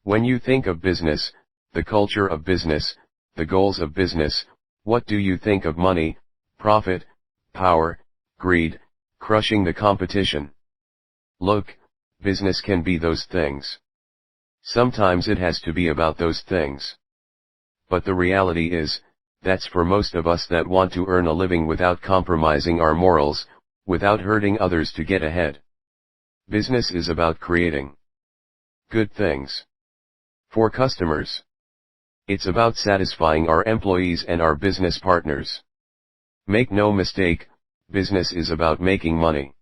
When you think of business, the culture of business, the goals of business, what do you think of? Money, profit, power, greed, crushing the competition. Look, business can be those things. Sometimes it has to be about those things. But the reality is, that's for most of us that want to earn a living without compromising our morals, without hurting others to get ahead. Business is about creating good things for customers. It's about satisfying our employees and our business partners. Make no mistake, business is about making money.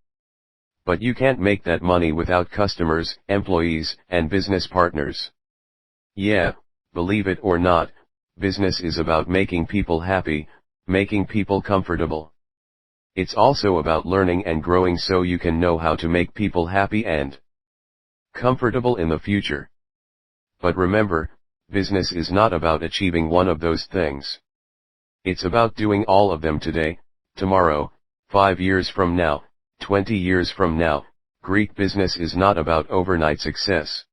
But you can't make that money without customers, employees, and business partners. Yeah, believe it or not, business is about making people happy, making people comfortable. It's also about learning and growing so you can know how to make people happy and comfortable in the future. But remember, business is not about achieving one of those things. It's about doing all of them today, tomorrow, 5 years from now, 20 years from now. Great business is not about overnight success.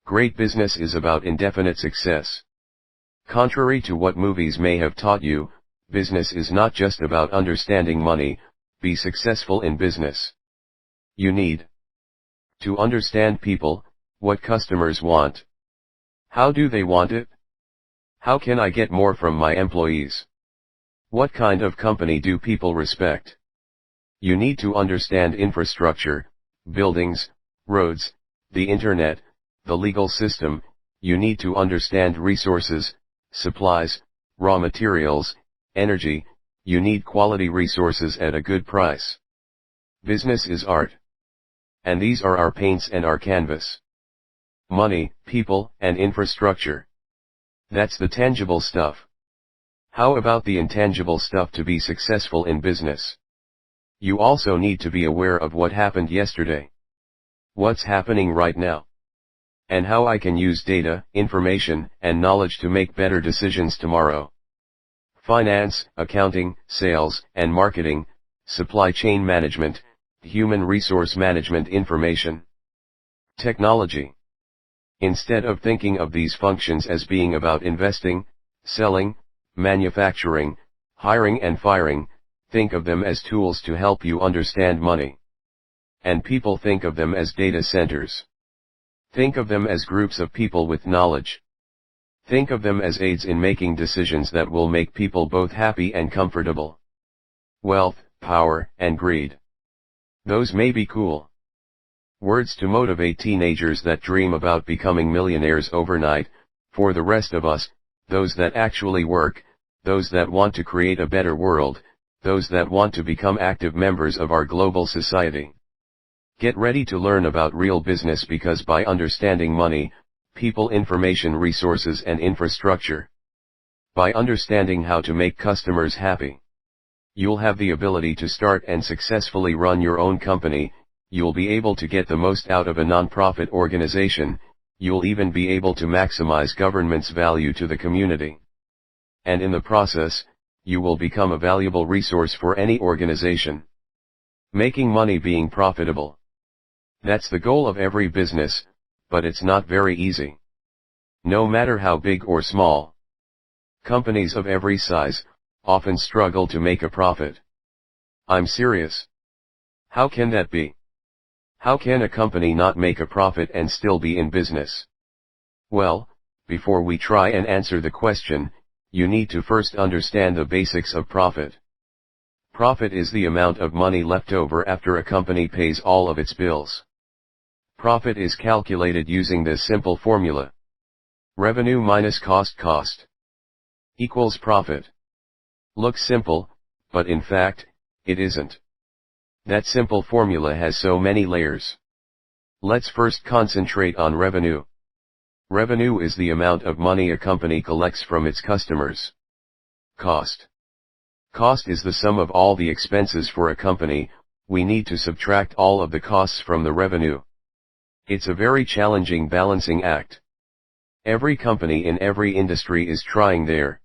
Great business is about indefinite success. Contrary to what movies may have taught you, business is not just about understanding money. Be successful in business. You need to understand people, what customers want. How do they want it? How can I get more from my employees? What kind of company do people respect? You need to understand infrastructure, buildings, roads, the internet, the legal system. You need to understand resources, supplies, raw materials, energy. You need quality resources at a good price. Business is art. And these are our paints and our canvas. Money, people, and infrastructure. That's the tangible stuff. How about the intangible stuff to be successful in business? You also need to be aware of what happened yesterday. What's happening right now? And how I can use data, information, and knowledge to make better decisions tomorrow. Finance, accounting, sales, and marketing, supply chain management, human resource management, information technology. Instead of thinking of these functions as being about investing, selling, manufacturing, hiring and firing, think of them as tools to help you understand money. And people, think of them as data centers. Think of them as groups of people with knowledge. Think of them as aids in making decisions that will make people both happy and comfortable. Wealth, power, and greed. Those may be cool words to motivate teenagers that dream about becoming millionaires overnight. For the rest of us, those that actually work, those that want to create a better world, those that want to become active members of our global society. Get ready to learn about real business, because by understanding money, people, information, resources, and infrastructure, by understanding how to make customers happy, you'll have the ability to start and successfully run your own company. You'll be able to get the most out of a non-profit organization. You'll even be able to maximize government's value to the community. And in the process, you will become a valuable resource for any organization. Making money, being profitable. That's the goal of every business, but it's not very easy. No matter how big or small, companies of every size often struggle to make a profit. I'm serious. How can that be? How can a company not make a profit and still be in business? Well, before we try and answer the question, you need to first understand the basics of profit. Profit is the amount of money left over after a company pays all of its bills. Profit is calculated using this simple formula. Revenue minus cost equals profit. Looks simple, but in fact, it isn't. That simple formula has so many layers. Let's first concentrate on revenue. Revenue is the amount of money a company collects from its customers. Cost is the sum of all the expenses for a company. We need to subtract all of the costs from the revenue. It's a very challenging balancing act. Every company in every industry is trying their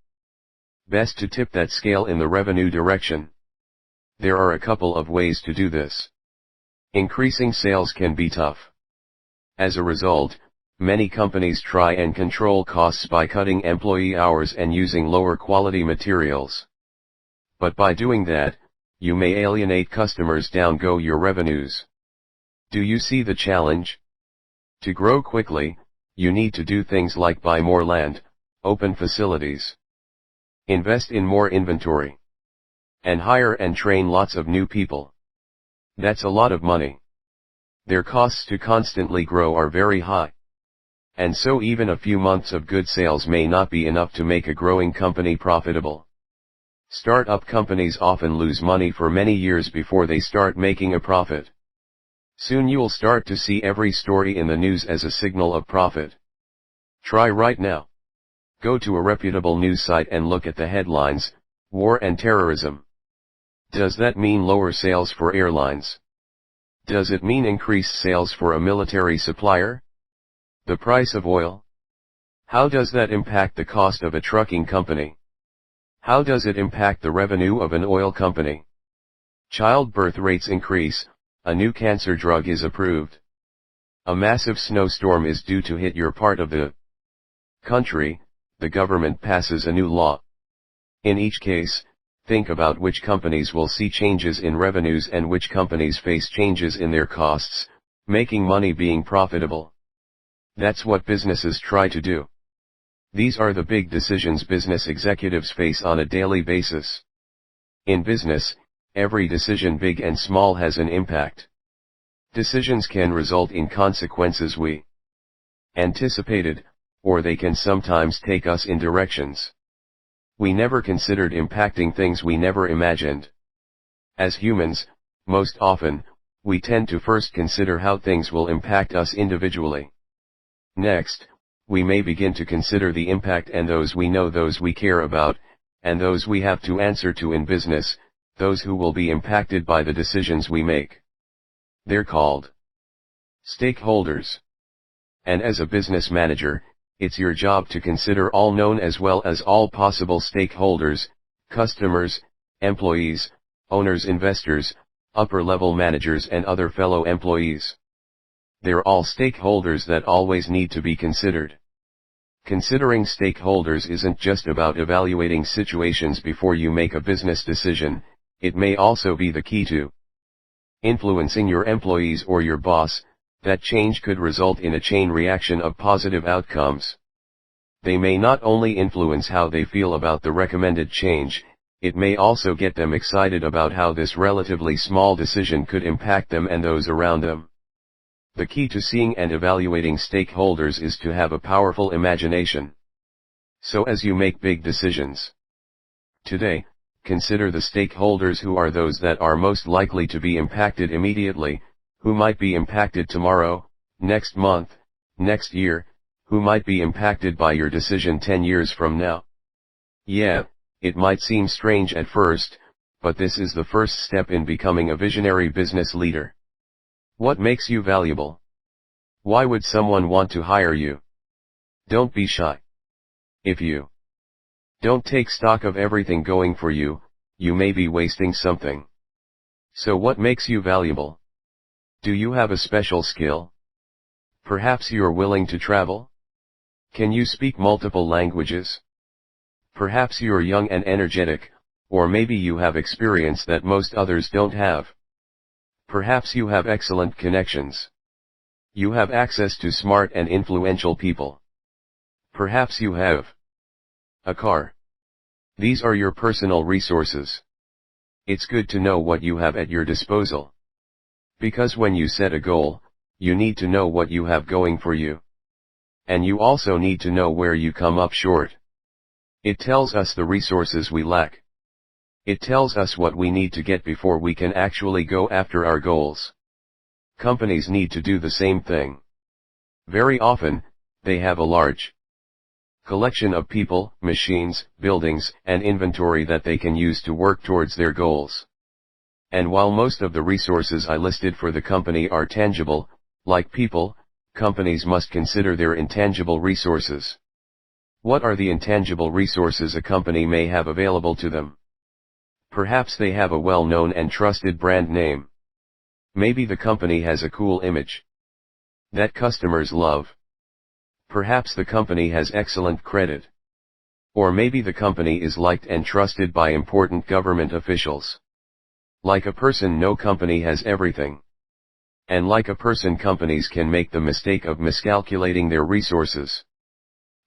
best to tip that scale in the revenue direction. There are a couple of ways to do this. Increasing sales can be tough. As a result, Many companies try and control costs by cutting employee hours and using lower quality materials. But by doing that, you may alienate customers, down go your revenues. Do you see the challenge? To grow quickly, you need to do things like buy more land, open facilities, invest in more inventory, and hire and train lots of new people. That's a lot of money. Their costs to constantly grow are very high. And so even a few months of good sales may not be enough to make a growing company profitable. Start-up companies often lose money for many years before they start making a profit. Soon you'll start to see every story in the news as a signal of profit. Try right now. Go to a reputable news site and look at the headlines: war and terrorism. Does that mean lower sales for airlines? Does it mean increased sales for a military supplier? The price of oil? How does that impact the cost of a trucking company? How does it impact the revenue of an oil company? Childbirth rates increase, a new cancer drug is approved. A massive snowstorm is due to hit your part of the country, the government passes a new law. In each case, think about which companies will see changes in revenues and which companies face changes in their costs, making money, being profitable. That's what businesses try to do. These are the big decisions business executives face on a daily basis. In business, every decision, big and small, has an impact. Decisions can result in consequences we anticipated, or they can sometimes take us in directions we never considered, impacting things we never imagined. As humans, most often, we tend to first consider how things will impact us individually. Next, we may begin to consider the impact and those we know, those we care about, and those we have to answer to in business, those who will be impacted by the decisions we make. They're called stakeholders. And as a business manager, it's your job to consider all known as well as all possible stakeholders: customers, employees, owners, investors, upper-level managers, and other fellow employees. They're all stakeholders that always need to be considered. Considering stakeholders isn't just about evaluating situations before you make a business decision, it may also be the key to influencing your employees or your boss. That change could result in a chain reaction of positive outcomes. They may not only influence how they feel about the recommended change, it may also get them excited about how this relatively small decision could impact them and those around them. The key to seeing and evaluating stakeholders is to have a powerful imagination. So as you make big decisions today, consider the stakeholders who are those that are most likely to be impacted immediately, who might be impacted tomorrow, next month, next year, who might be impacted by your decision 10 years from now. Yeah, it might seem strange at first, but this is the first step in becoming a visionary business leader. What makes you valuable? Why would someone want to hire you? Don't be shy. If you don't take stock of everything going for you, you may be wasting something. So what makes you valuable? Do you have a special skill? Perhaps you're willing to travel? Can you speak multiple languages? Perhaps you're young and energetic, or maybe you have experience that most others don't have. Perhaps you have excellent connections. You have access to smart and influential people. Perhaps you have a car. These are your personal resources. It's good to know what you have at your disposal. Because when you set a goal, you need to know what you have going for you. And you also need to know where you come up short. It tells us the resources we lack. It tells us what we need to get before we can actually go after our goals. Companies need to do the same thing. Very often, they have a large collection of people, machines, buildings, and inventory that they can use to work towards their goals. And while most of the resources I listed for the company are tangible, like people, companies must consider their intangible resources. What are the intangible resources a company may have available to them? Perhaps they have a well-known and trusted brand name. Maybe the company has a cool image that customers love. Perhaps the company has excellent credit. Or maybe the company is liked and trusted by important government officials. Like a person, no company has everything. And like a person, companies can make the mistake of miscalculating their resources.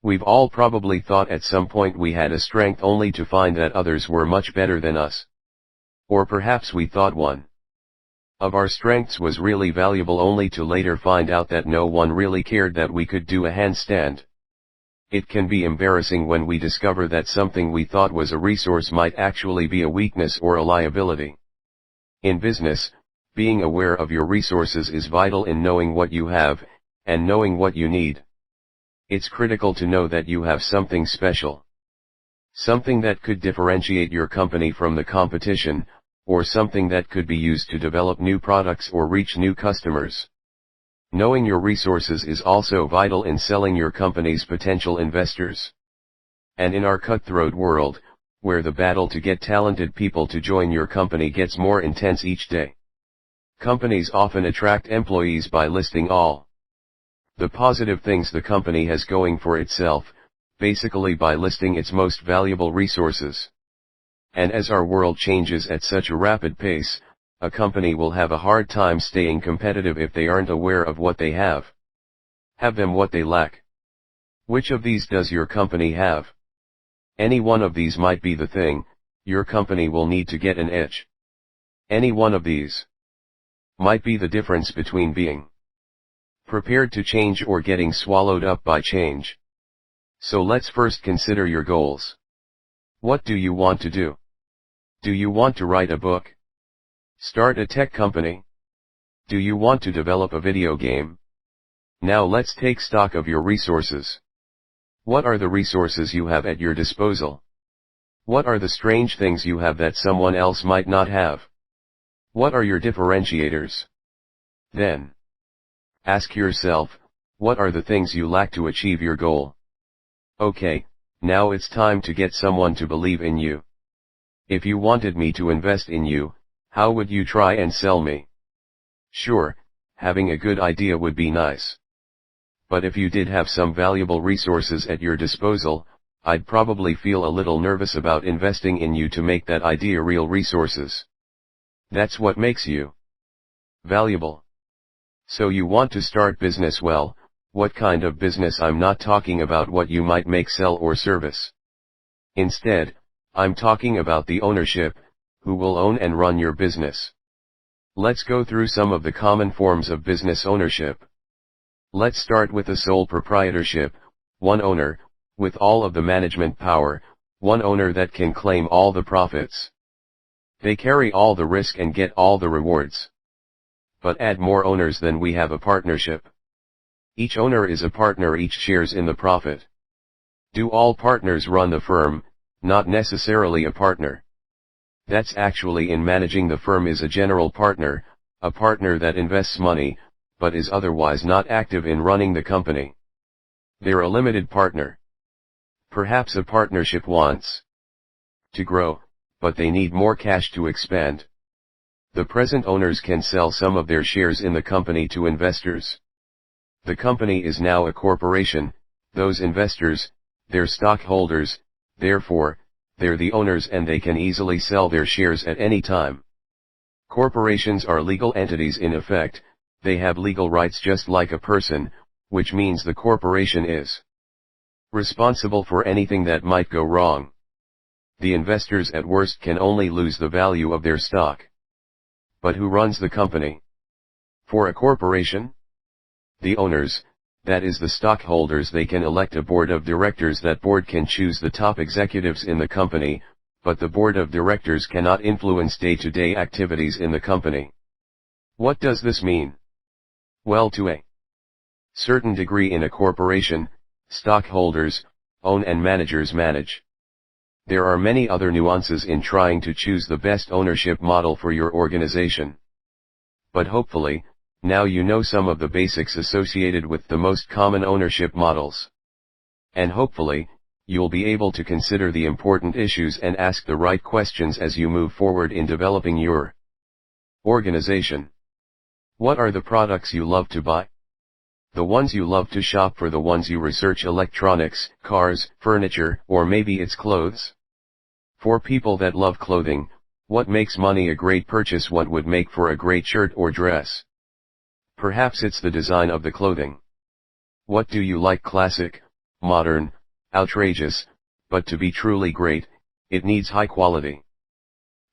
We've all probably thought at some point we had a strength only to find that others were much better than us. Or perhaps we thought one of our strengths was really valuable only to later find out that no one really cared that we could do a handstand. It can be embarrassing when we discover that something we thought was a resource might actually be a weakness or a liability. In business, being aware of your resources is vital in knowing what you have, and knowing what you need. It's critical to know that you have something special. Something that could differentiate your company from the competition, or something that could be used to develop new products or reach new customers. Knowing your resources is also vital in selling your company's potential investors. And in our cutthroat world, where the battle to get talented people to join your company gets more intense each day, companies often attract employees by listing all the positive things the company has going for itself, basically by listing its most valuable resources. And as our world changes at such a rapid pace, a company will have a hard time staying competitive if they aren't aware of what they have. Have them what they lack. Which of these does your company have? Any one of these might be the thing your company will need to get an edge. Any one of these might be the difference between being prepared to change or getting swallowed up by change. So let's first consider your goals. What do you want to do? Do you want to write a book? Start a tech company? Do you want to develop a video game? Now let's take stock of your resources. What are the resources you have at your disposal? What are the strange things you have that someone else might not have? What are your differentiators? Then, ask yourself, what are the things you lack to achieve your goal? Okay, now it's time to get someone to believe in you. If you wanted me to invest in you, how would you try and sell me? Sure, having a good idea would be nice. But if you did have some valuable resources at your disposal, I'd probably feel a little nervous about investing in you to make that idea real resources. That's what makes you valuable. So you want to start business. Well, what kind of business? I'm not talking about what you might make, sell or service. Instead, I'm talking about the ownership, who will own and run your business. Let's go through some of the common forms of business ownership. Let's start with the sole proprietorship, one owner, with all of the management power, one owner that can claim all the profits. They carry all the risk and get all the rewards. But add more owners, then we have a partnership. Each owner is a partner, each shares in the profit. Do all partners run the firm? Not necessarily a partner. That's actually in managing the firm is a general partner, a partner that invests money, but is otherwise not active in running the company. They're a limited partner. Perhaps a partnership wants to grow, but they need more cash to expand. The present owners can sell some of their shares in the company to investors. The company is now a corporation, those investors, they're stockholders, therefore, they're the owners and they can easily sell their shares at any time. Corporations are legal entities in effect, they have legal rights just like a person, which means the corporation is responsible for anything that might go wrong. The investors at worst can only lose the value of their stock. But who runs the company? For a corporation? The owners, that is the stockholders. They can elect a board of directors. That board can choose the top executives in the company, but the board of directors cannot influence day-to-day activities in the company. What does this mean? Well, to a certain degree in a corporation, stockholders own and managers manage. There are many other nuances in trying to choose the best ownership model for your organization. But hopefully, now you know some of the basics associated with the most common ownership models. And hopefully, you'll be able to consider the important issues and ask the right questions as you move forward in developing your organization. What are the products you love to buy? The ones you love to shop for, the ones you research: electronics, cars, furniture, or maybe it's clothes. For people that love clothing, what makes money a great purchase? What would make for a great shirt or dress? Perhaps it's the design of the clothing. What do you like? Classic, modern, outrageous, but to be truly great, it needs high quality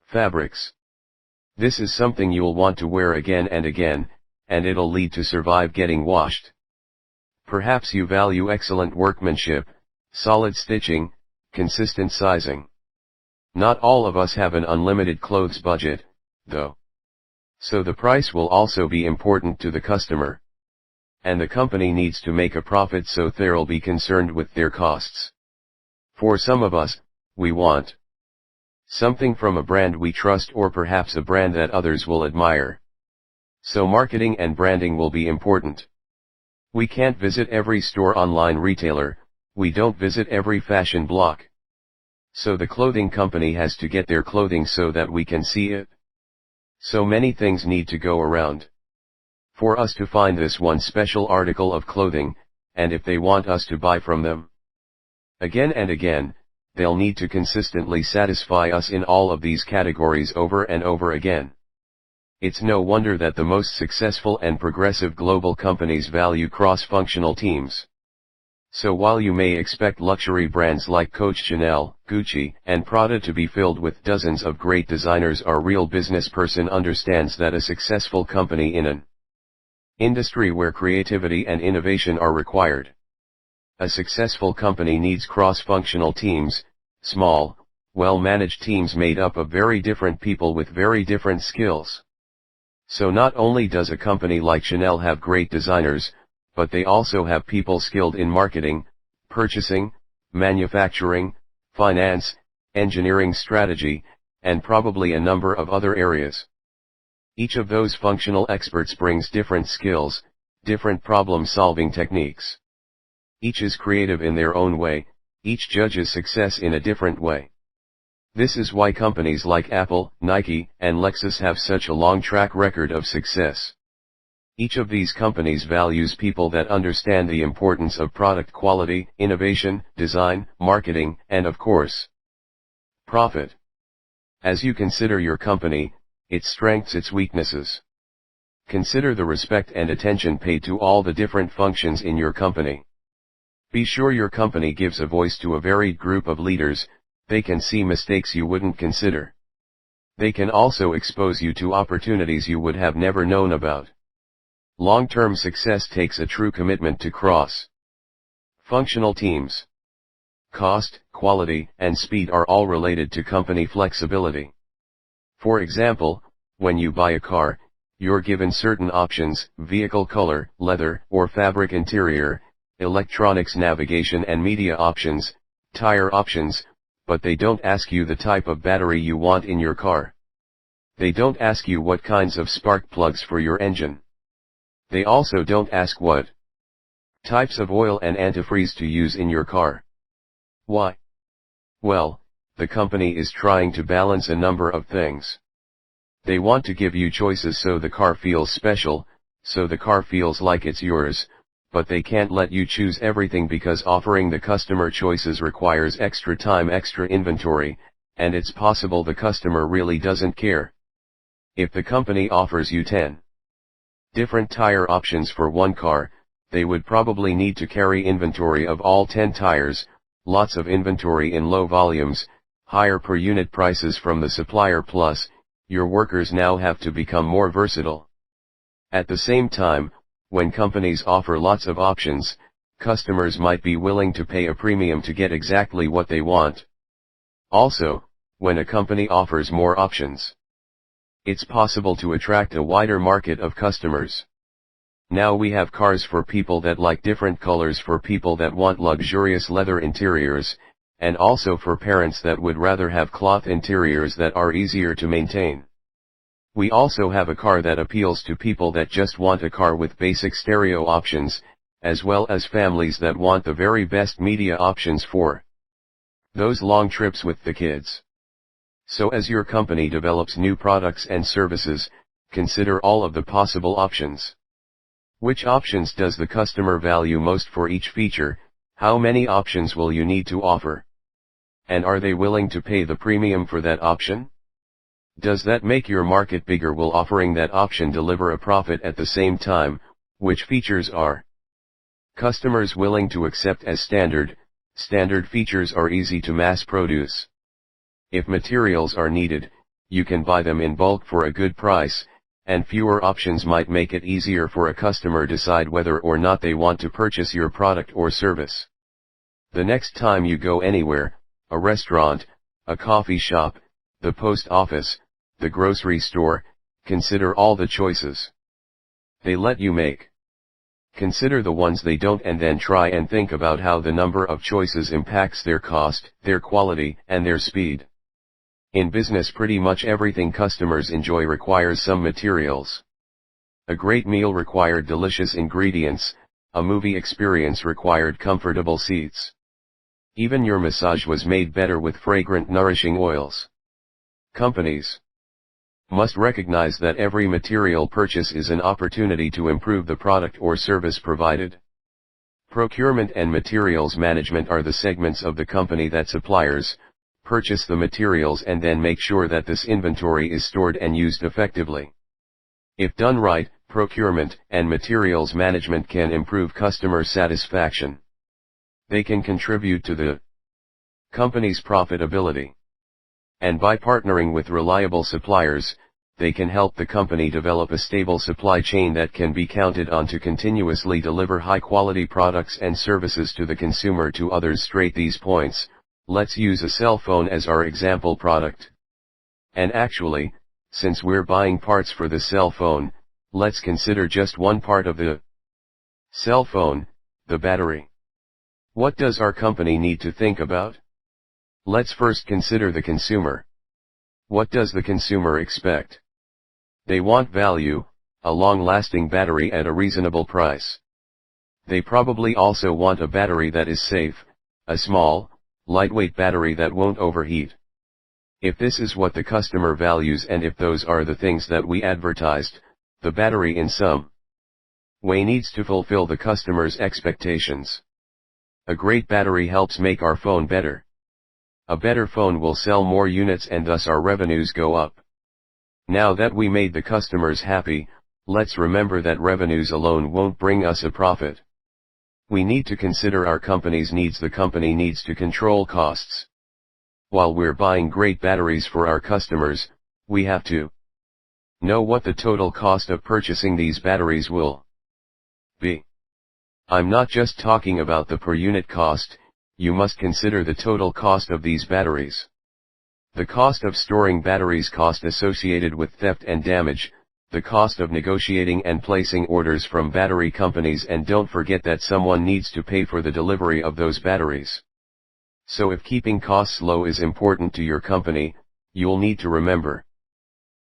fabrics. This is something you'll want to wear again and again, and it'll lead to survive getting washed. Perhaps you value excellent workmanship, solid stitching, consistent sizing. Not all of us have an unlimited clothes budget, though. So the price will also be important to the customer. And the company needs to make a profit, so they'll be concerned with their costs. For some of us, we want something from a brand we trust, or perhaps a brand that others will admire. So marketing and branding will be important. We can't visit every store online retailer, we don't visit every fashion block. So the clothing company has to get their clothing so that we can see it. So many things need to go around for us to find this one special article of clothing, and if they want us to buy from them again and again, they'll need to consistently satisfy us in all of these categories over and over again. It's no wonder that the most successful and progressive global companies value cross-functional teams. So while you may expect luxury brands like Coach, Chanel, Gucci, and Prada to be filled with dozens of great designers, our real business person understands that a successful company in an industry where creativity and innovation are required. A successful company needs cross-functional teams, small, well-managed teams made up of very different people with very different skills. So not only does a company like Chanel have great designers, but they also have people skilled in marketing, purchasing, manufacturing, finance, engineering, strategy, and probably a number of other areas. Each of those functional experts brings different skills, different problem-solving techniques. Each is creative in their own way, each judges success in a different way. This is why companies like Apple, Nike, and Lexus have such a long track record of success. Each of these companies values people that understand the importance of product quality, innovation, design, marketing, and of course, profit. As you consider your company, its strengths, its weaknesses, consider the respect and attention paid to all the different functions in your company. Be sure your company gives a voice to a varied group of leaders. They can see mistakes you wouldn't consider. They can also expose you to opportunities you would have never known about. Long-term success takes a true commitment to cross-functional teams. Cost, quality, and speed are all related to company flexibility. For example, when you buy a car, you're given certain options: vehicle color, leather or fabric, interior, electronics, navigation and media options, tire options, but they don't ask you the type of battery you want in your car. They don't ask you what kinds of spark plugs for your engine. They also don't ask what types of oil and antifreeze to use in your car. Why? Well, the company is trying to balance a number of things. They want to give you choices so the car feels special, so the car feels like it's yours, but they can't let you choose everything because offering the customer choices requires extra time, extra inventory, and it's possible the customer really doesn't care. If the company offers you 10 different tire options for one car, they would probably need to carry inventory of all 10 tires, lots of inventory in low volumes, higher per unit prices from the supplier, plus, your workers now have to become more versatile. At the same time, when companies offer lots of options, customers might be willing to pay a premium to get exactly what they want. Also, when a company offers more options, it's possible to attract a wider market of customers. Now we have cars for people that like different colors, for people that want luxurious leather interiors, and also for parents that would rather have cloth interiors that are easier to maintain. We also have a car that appeals to people that just want a car with basic stereo options, as well as families that want the very best media options for those long trips with the kids. So as your company develops new products and services, consider all of the possible options. Which options does the customer value most for each feature? How many options will you need to offer? And are they willing to pay the premium for that option? Does that make your market bigger? Will offering that option deliver a profit at the same time? Which features are customers willing to accept as standard? Standard features are easy to mass produce. If materials are needed, you can buy them in bulk for a good price, and fewer options might make it easier for a customer decide whether or not they want to purchase your product or service. The next time you go anywhere, a restaurant, a coffee shop, the post office, the grocery store, consider all the choices they let you make. Consider the ones they don't, and then try and think about how the number of choices impacts their cost, their quality, and their speed. In business, pretty much everything customers enjoy requires some materials. A great meal required delicious ingredients, a movie experience required comfortable seats. Even your massage was made better with fragrant, nourishing oils. Companies must recognize that every material purchase is an opportunity to improve the product or service provided. Procurement and materials management are the segments of the company that suppliers purchase the materials and then make sure that this inventory is stored and used effectively. If done right, procurement and materials management can improve customer satisfaction. They can contribute to the company's profitability. And by partnering with reliable suppliers, they can help the company develop a stable supply chain that can be counted on to continuously deliver high-quality products and services to the consumer. To others straight these points, let's use a cell phone as our example product. And actually, since we're buying parts for the cell phone, let's consider just one part of the cell phone, the battery. What does our company need to think about? Let's first consider the consumer. What does the consumer expect? They want value, a long-lasting battery at a reasonable price. They probably also want a battery that is safe, a small, lightweight battery that won't overheat. If this is what the customer values, and if those are the things that we advertised, the battery in some way needs to fulfill the customer's expectations. A great battery helps make our phone better. A better phone will sell more units and thus our revenues go up. Now that we made the customers happy, let's remember that revenues alone won't bring us a profit. We need to consider our company's needs. The company needs to control costs. While we're buying great batteries for our customers, we have to know what the total cost of purchasing these batteries will be. I'm not just talking about the per unit cost, you must consider the total cost of these batteries. The cost of storing batteries, cost associated with theft and damage, the cost of negotiating and placing orders from battery companies, and don't forget that someone needs to pay for the delivery of those batteries. So if keeping costs low is important to your company, you'll need to remember.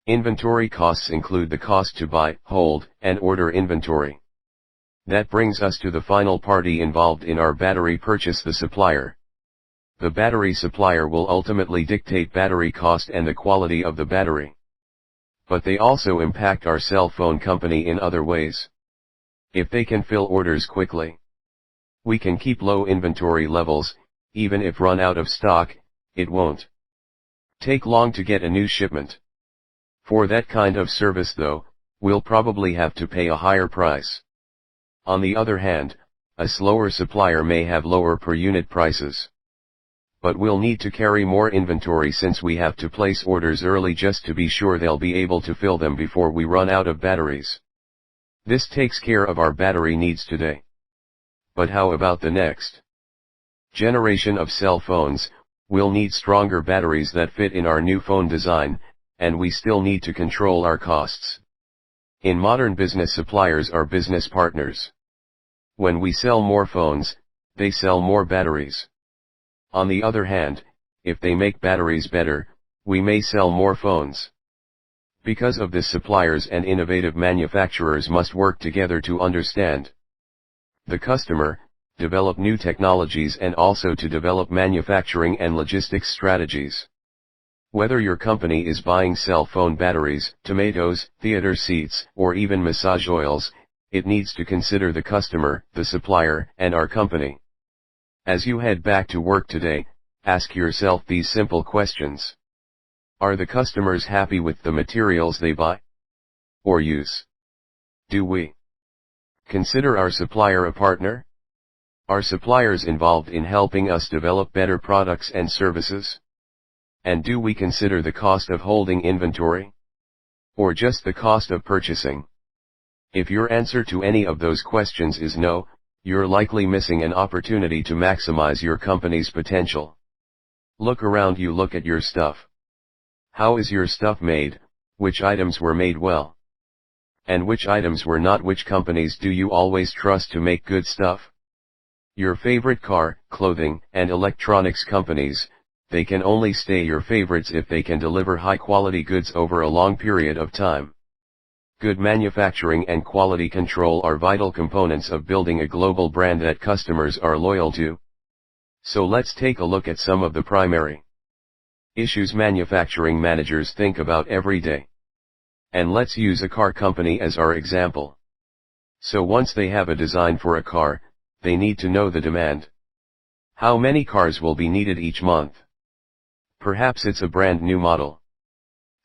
Inventory costs include the cost to buy, hold, and order inventory. That brings us to the final party involved in our battery purchase, the supplier. The battery supplier will ultimately dictate battery cost and the quality of the battery. But they also impact our cell phone company in other ways. If they can fill orders quickly, we can keep low inventory levels. Even if run out of stock, it won't take long to get a new shipment. For that kind of service though, we'll probably have to pay a higher price. On the other hand, a slower supplier may have lower per unit prices. But we'll need to carry more inventory since we have to place orders early just to be sure they'll be able to fill them before we run out of batteries. This takes care of our battery needs today. But how about the next generation of cell phones? We'll need stronger batteries that fit in our new phone design, and we still need to control our costs. In modern business, suppliers are business partners. When we sell more phones, they sell more batteries. On the other hand, if they make batteries better, we may sell more phones. Because of this, suppliers and innovative manufacturers must work together to understand the customer, develop new technologies, and also to develop manufacturing and logistics strategies. Whether your company is buying cell phone batteries, tomatoes, theater seats, or even massage oils, it needs to consider the customer, the supplier, and our company. As you head back to work today, ask yourself these simple questions. Are the customers happy with the materials they buy or use? Do we consider our supplier a partner? Are suppliers involved in helping us develop better products and services? And do we consider the cost of holding inventory? Or just the cost of purchasing? If your answer to any of those questions is no, you're likely missing an opportunity to maximize your company's potential. Look around you, look at your stuff. How is your stuff made? Which items were made well? And which items were not? Which companies do you always trust to make good stuff? Your favorite car, clothing, and electronics companies, they can only stay your favorites if they can deliver high-quality goods over a long period of time. Good manufacturing and quality control are vital components of building a global brand that customers are loyal to. So let's take a look at some of the primary issues manufacturing managers think about every day. And let's use a car company as our example. So once they have a design for a car, they need to know the demand. How many cars will be needed each month? Perhaps it's a brand new model.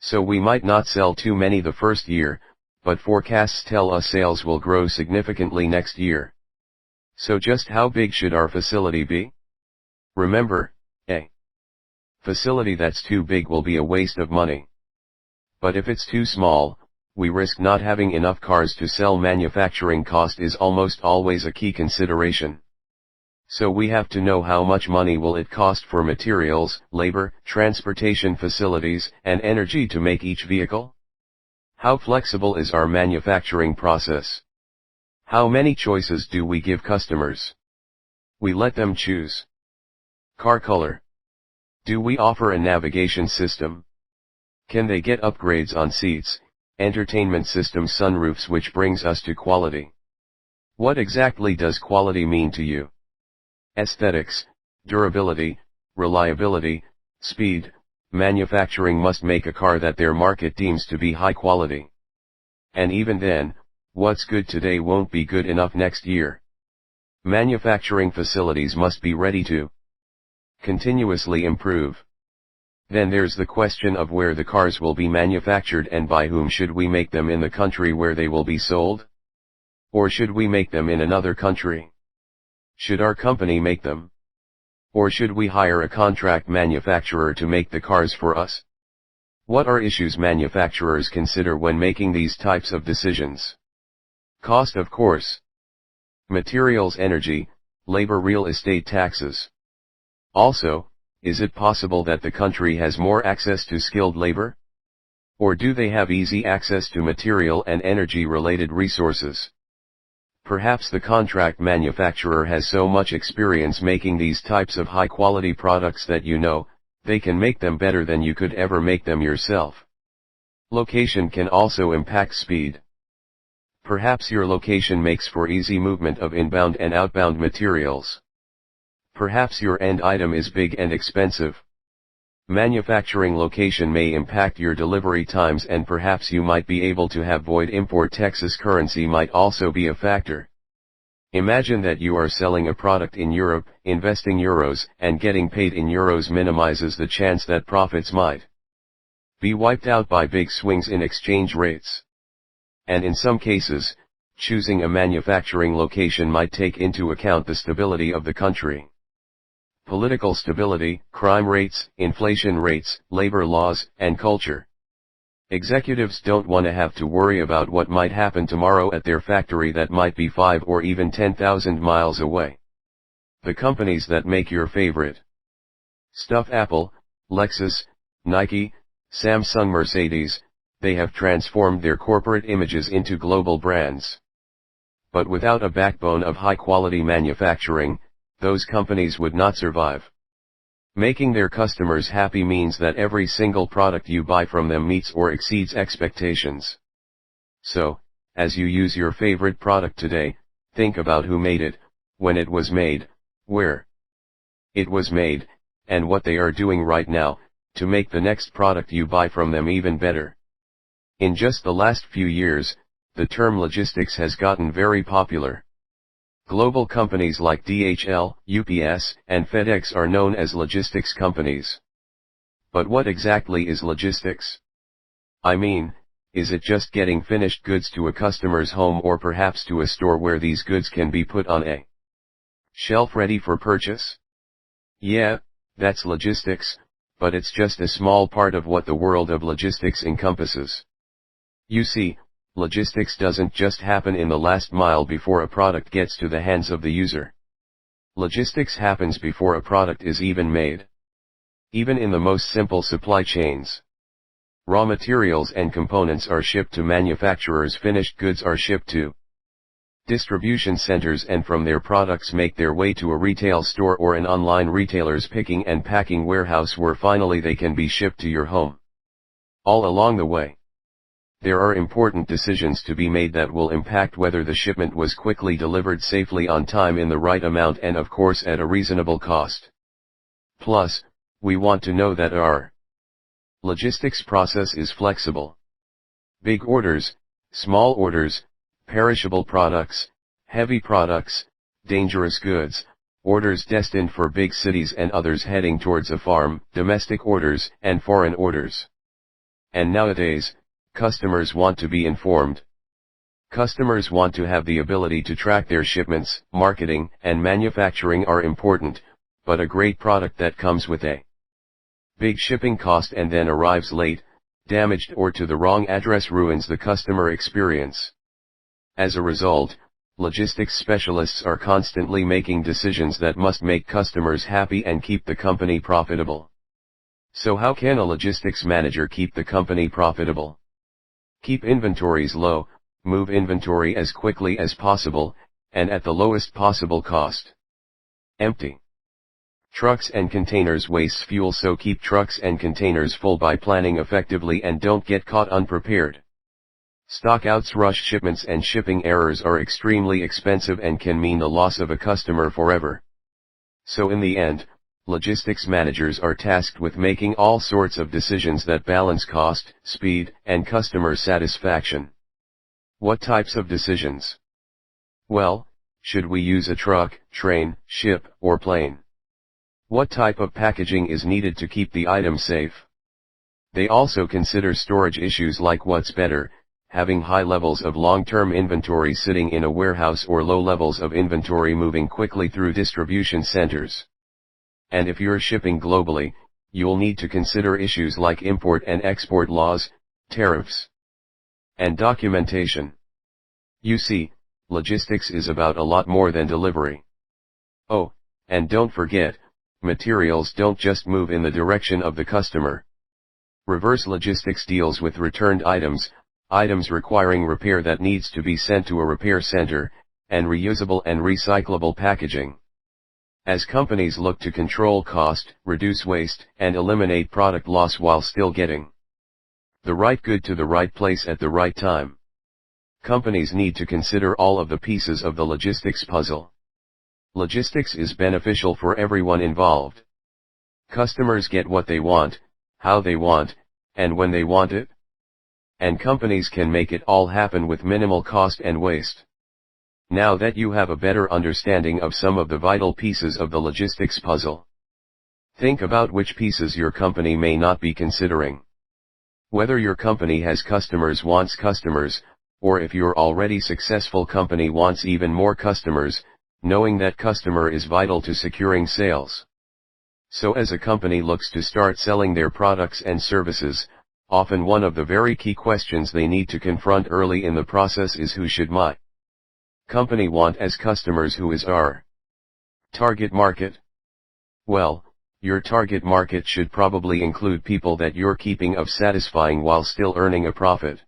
So we might not sell too many the first year, but forecasts tell us sales will grow significantly next year. So just how big should our facility be? Remember, a facility that's too big will be a waste of money. But if it's too small, we risk not having enough cars to sell. Manufacturing cost is almost always a key consideration. So we have to know how much money will it cost for materials, labor, transportation facilities, and energy to make each vehicle? How flexible is our manufacturing process? How many choices do we give customers? We let them choose. Car color. Do we offer a navigation system? Can they get upgrades on seats, entertainment system, sunroofs, which brings us to quality. What exactly does quality mean to you? Aesthetics, durability, reliability, speed. Manufacturing must make a car that their market deems to be high quality. And even then, what's good today won't be good enough next year. Manufacturing facilities must be ready to continuously improve. Then there's the question of where the cars will be manufactured and by whom. Should we make them in the country where they will be sold? Or should we make them in another country? Should our company make them? Or should we hire a contract manufacturer to make the cars for us? What are issues manufacturers consider when making these types of decisions? Cost, of course. Materials, energy, labor, real estate, taxes. Also, is it possible that the country has more access to skilled labor? Or do they have easy access to material and energy related resources? Perhaps the contract manufacturer has so much experience making these types of high quality products that they can make them better than you could ever make them yourself. Location can also impact speed. Perhaps your location makes for easy movement of inbound and outbound materials. Perhaps your end item is big and expensive. Manufacturing location may impact your delivery times, and perhaps you might be able to have void import. Texas currency might also be a factor. Imagine that you are selling a product in Europe, investing euros, and getting paid in euros minimizes the chance that profits might be wiped out by big swings in exchange rates. And in some cases, choosing a manufacturing location might take into account the stability of the country. Political stability, crime rates, inflation rates, labor laws, and culture. Executives don't want to have to worry about what might happen tomorrow at their factory that might be 5 or even 10,000 miles away. The companies that make your favorite stuff, Apple, Lexus, Nike, Samsung, Mercedes, they have transformed their corporate images into global brands. But without a backbone of high-quality manufacturing, those companies would not survive. Making their customers happy means that every single product you buy from them meets or exceeds expectations. So, as you use your favorite product today, think about who made it, when it was made, where it was made, and what they are doing right now, to make the next product you buy from them even better. In just the last few years, the term logistics has gotten very popular. Global companies like DHL, UPS, and FedEx are known as logistics companies. But what exactly is logistics? I mean, is it just getting finished goods to a customer's home or perhaps to a store where these goods can be put on a shelf ready for purchase? Yeah, that's logistics, but it's just a small part of what the world of logistics encompasses. You see, logistics doesn't just happen in the last mile before a product gets to the hands of the user. Logistics happens before a product is even made. Even in the most simple supply chains. Raw materials and components are shipped to manufacturers, finished goods are shipped to distribution centers, and from there products make their way to a retail store or an online retailer's picking and packing warehouse where finally they can be shipped to your home. All along the way, there are important decisions to be made that will impact whether the shipment was quickly delivered safely on time in the right amount and of course at a reasonable cost. Plus, we want to know that our logistics process is flexible. Big orders, small orders, perishable products, heavy products, dangerous goods, orders destined for big cities and others heading towards a farm, domestic orders, and foreign orders. And nowadays, customers want to be informed. Customers want to have the ability to track their shipments. Marketing and manufacturing are important, but a great product that comes with a big shipping cost and then arrives late, damaged or to the wrong address ruins the customer experience. As a result, logistics specialists are constantly making decisions that must make customers happy and keep the company profitable. So how can a logistics manager keep the company profitable? Keep inventories low, move inventory as quickly as possible, and at the lowest possible cost. Empty trucks and containers waste fuel, so keep trucks and containers full by planning effectively and don't get caught unprepared. Stockouts, rush shipments and shipping errors are extremely expensive and can mean the loss of a customer forever. So in the end, logistics managers are tasked with making all sorts of decisions that balance cost, speed, and customer satisfaction. What types of decisions? Well, should we use a truck, train, ship, or plane? What type of packaging is needed to keep the item safe? They also consider storage issues like what's better, having high levels of long-term inventory sitting in a warehouse or low levels of inventory moving quickly through distribution centers. And if you're shipping globally, you'll need to consider issues like import and export laws, tariffs, and documentation. You see, logistics is about a lot more than delivery. Oh, and don't forget, materials don't just move in the direction of the customer. Reverse logistics deals with returned items, items requiring repair that needs to be sent to a repair center, and reusable and recyclable packaging. As companies look to control cost, reduce waste, and eliminate product loss while still getting the right good to the right place at the right time, companies need to consider all of the pieces of the logistics puzzle. Logistics is beneficial for everyone involved. Customers get what they want, how they want, and when they want it. And companies can make it all happen with minimal cost and waste. Now that you have a better understanding of some of the vital pieces of the logistics puzzle, think about which pieces your company may not be considering. Whether your company has customers, wants customers, or if your already successful company wants even more customers, knowing that customer is vital to securing sales. So as a company looks to start selling their products and services, often one of the very key questions they need to confront early in the process is, who should my company want as customers? Who is our target market? Well, your target market should probably include people that you're keeping of satisfying while still earning a profit.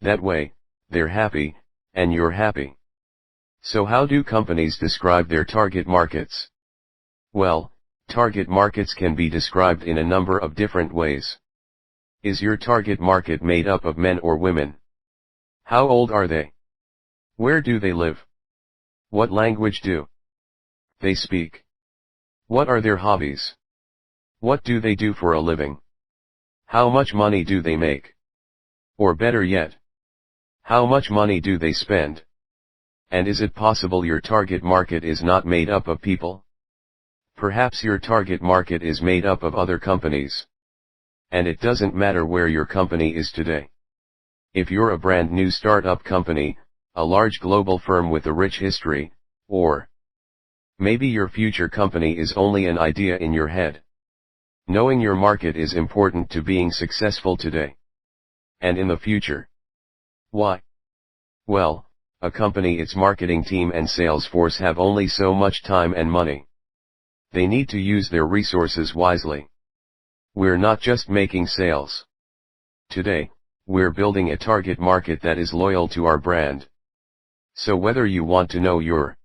That way, they're happy, and you're happy. So how do companies describe their target markets? Well, target markets can be described in a number of different ways. Is your target market made up of men or women? How old are they? Where do they live? What language do they speak? What are their hobbies? What do they do for a living? How much money do they make? Or better yet, How much money do they spend? And is it possible your target market is not made up of people? Perhaps your target market is made up of other companies. And it doesn't matter where your company is today. If you're a brand new startup company, a large global firm with a rich history, or maybe your future company is only an idea in your head. Knowing your market is important to being successful today and in the future. Why? Well, a company, its marketing team and sales force have only so much time and money. They need to use their resources wisely. We're not just making sales. Today, we're building a target market that is loyal to our brand. So whether you want to know your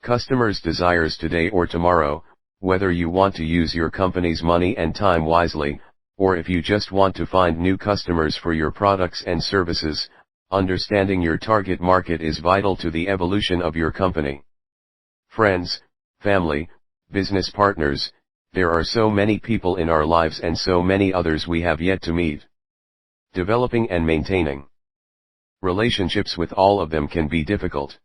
customers' desires today or tomorrow, whether you want to use your company's money and time wisely, or if you just want to find new customers for your products and services, understanding your target market is vital to the evolution of your company. Friends, family, business partners, there are so many people in our lives and so many others we have yet to meet. Developing and maintaining relationships with all of them can be difficult.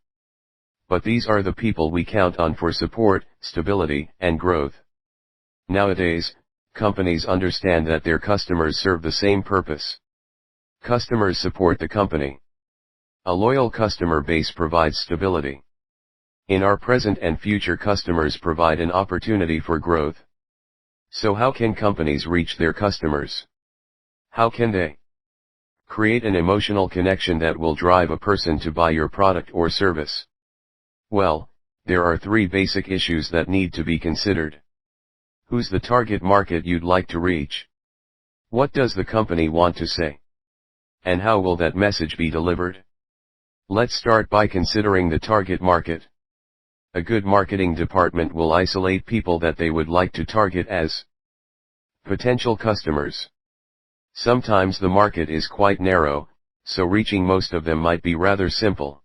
But these are the people we count on for support, stability, and growth. Nowadays, companies understand that their customers serve the same purpose. Customers support the company. A loyal customer base provides stability. In our present and future, customers provide an opportunity for growth. So how can companies reach their customers? How can they create an emotional connection that will drive a person to buy your product or service? Well, there are three basic issues that need to be considered. Who's the target market you'd like to reach? What does the company want to say? And how will that message be delivered? Let's start by considering the target market. A good marketing department will isolate people that they would like to target as potential customers. Sometimes the market is quite narrow, so reaching most of them might be rather simple.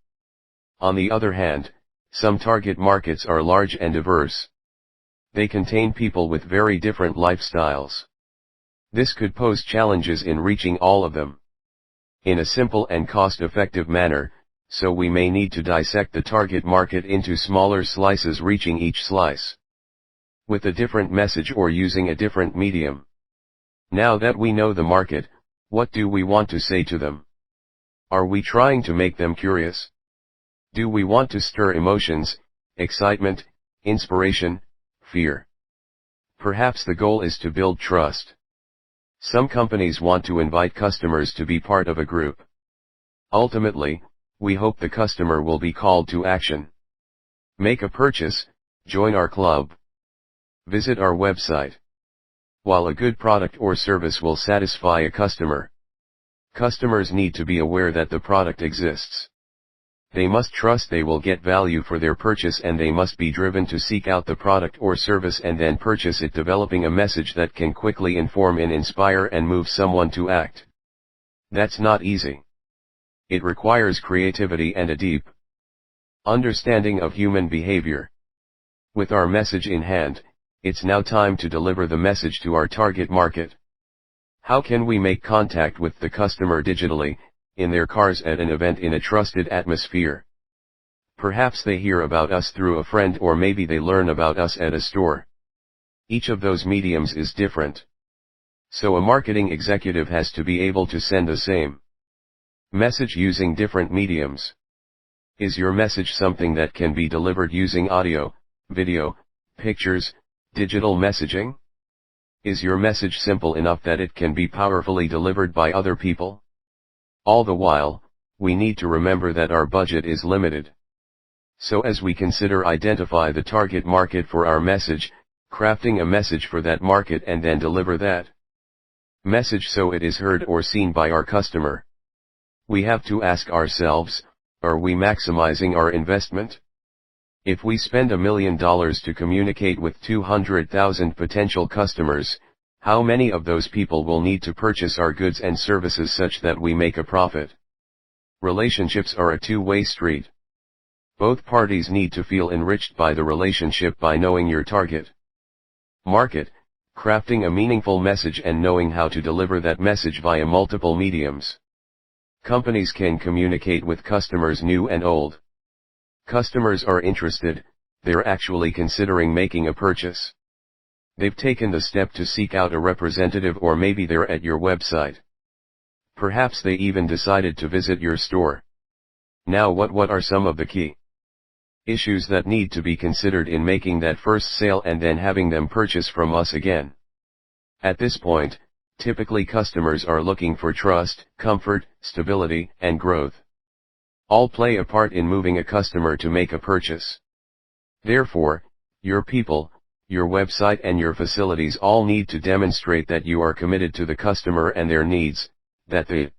On the other hand, some target markets are large and diverse. They contain people with very different lifestyles. This could pose challenges in reaching all of them in a simple and cost-effective manner, so we may need to dissect the target market into smaller slices, reaching each slice with a different message or using a different medium. Now that we know the market, what do we want to say to them? Are we trying to make them curious? Do we want to stir emotions, excitement, inspiration, fear? Perhaps the goal is to build trust. Some companies want to invite customers to be part of a group. Ultimately, we hope the customer will be called to action. Make a purchase, join our club, visit our website. While a good product or service will satisfy a customer, customers need to be aware that the product exists. They must trust they will get value for their purchase, and they must be driven to seek out the product or service and then purchase it, developing a message that can quickly inform and inspire and move someone to act. That's not easy. It requires creativity and a deep understanding of human behavior. With our message in hand, it's now time to deliver the message to our target market. How can we make contact with the customer digitally, in their cars, at an event, in a trusted atmosphere? Perhaps they hear about us through a friend, or maybe they learn about us at a store. Each of those mediums is different. So a marketing executive has to be able to send the same message using different mediums. Is your message something that can be delivered using audio, video, pictures, digital messaging? Is your message simple enough that it can be powerfully delivered by other people? All the while, we need to remember that our budget is limited. So as we consider, identify the target market for our message, crafting a message for that market, and then deliver that message so it is heard or seen by our customer. We have to ask ourselves, are we maximizing our investment? If we spend $1 million to communicate with 200,000 potential customers, how many of those people will need to purchase our goods and services such that we make a profit? Relationships are a two-way street. Both parties need to feel enriched by the relationship by knowing your target market, crafting a meaningful message, and knowing how to deliver that message via multiple mediums. Companies can communicate with customers new and old. Customers are interested, they're actually considering making a purchase. They've taken the step to seek out a representative, or maybe they're at your website. Perhaps they even decided to visit your store. Now what are some of the key issues that need to be considered in making that first sale and then having them purchase from us again? At this point, typically customers are looking for trust, comfort, stability, and growth. All play a part in moving a customer to make a purchase. Therefore, your people, your website and your facilities all need to demonstrate that you are committed to the customer and their needs, that the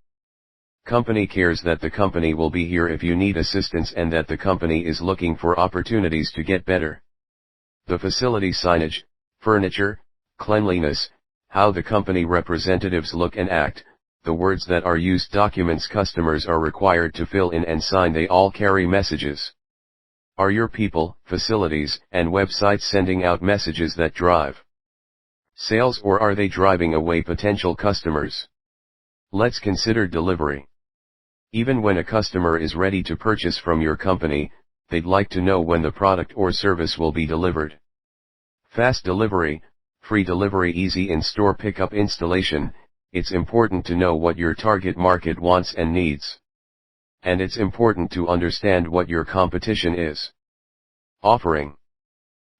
company cares, that the company will be here if you need assistance, and that the company is looking for opportunities to get better. The facility signage, furniture, cleanliness, how the company representatives look and act, the words that are used, documents customers are required to fill in and sign, they all carry messages. Are your people, facilities, and websites sending out messages that drive sales, or are they driving away potential customers? Let's consider delivery. Even when a customer is ready to purchase from your company, they'd like to know when the product or service will be delivered. Fast delivery, free delivery, easy in-store pickup, installation. It's important to know what your target market wants and needs. And it's important to understand what your competition is offering.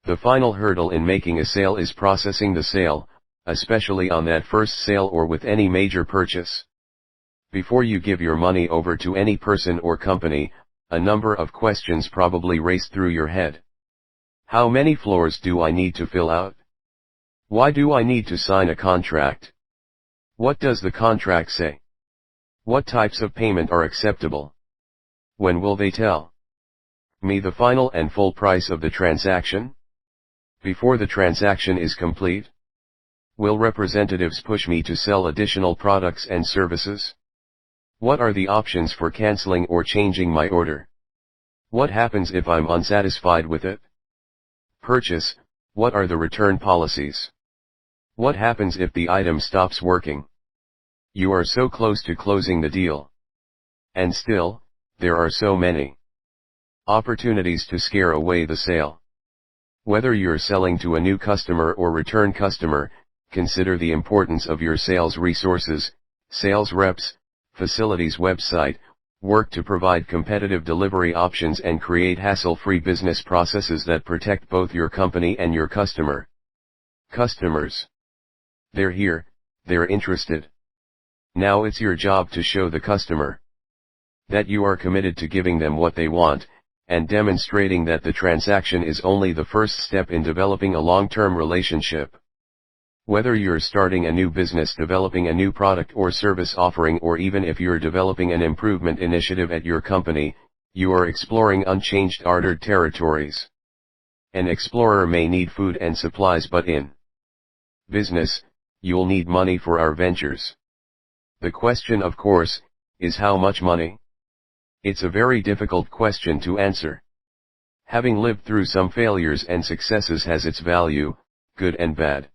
The final hurdle in making a sale is processing the sale, especially on that first sale or with any major purchase. Before you give your money over to any person or company, a number of questions probably race through your head. How many floors do I need to fill out? Why do I need to sign a contract? What does the contract say? What types of payment are acceptable? When will they tell me the final and full price of the transaction? Before the transaction is complete? Will representatives push me to sell additional products and services? What are the options for canceling or changing my order? What happens if I'm unsatisfied with it? Purchase, what are the return policies? What happens if the item stops working? You are so close to closing the deal. And still, there are so many opportunities to scare away the sale. Whether you're selling to a new customer or return customer, consider the importance of your sales resources, sales reps, facilities, website. Work to provide competitive delivery options and create hassle-free business processes that protect both your company and your customer. Customers. They're here, they're interested. Now it's your job to show the customer that you are committed to giving them what they want, and demonstrating that the transaction is only the first step in developing a long-term relationship. Whether you're starting a new business, developing a new product or service offering, or even if you're developing an improvement initiative at your company, you are exploring unchanged, ordered territories. An explorer may need food and supplies, but in business, you'll need money for our ventures. The question, of course, is how much money? It's a very difficult question to answer. Having lived through some failures and successes has its value, good and bad.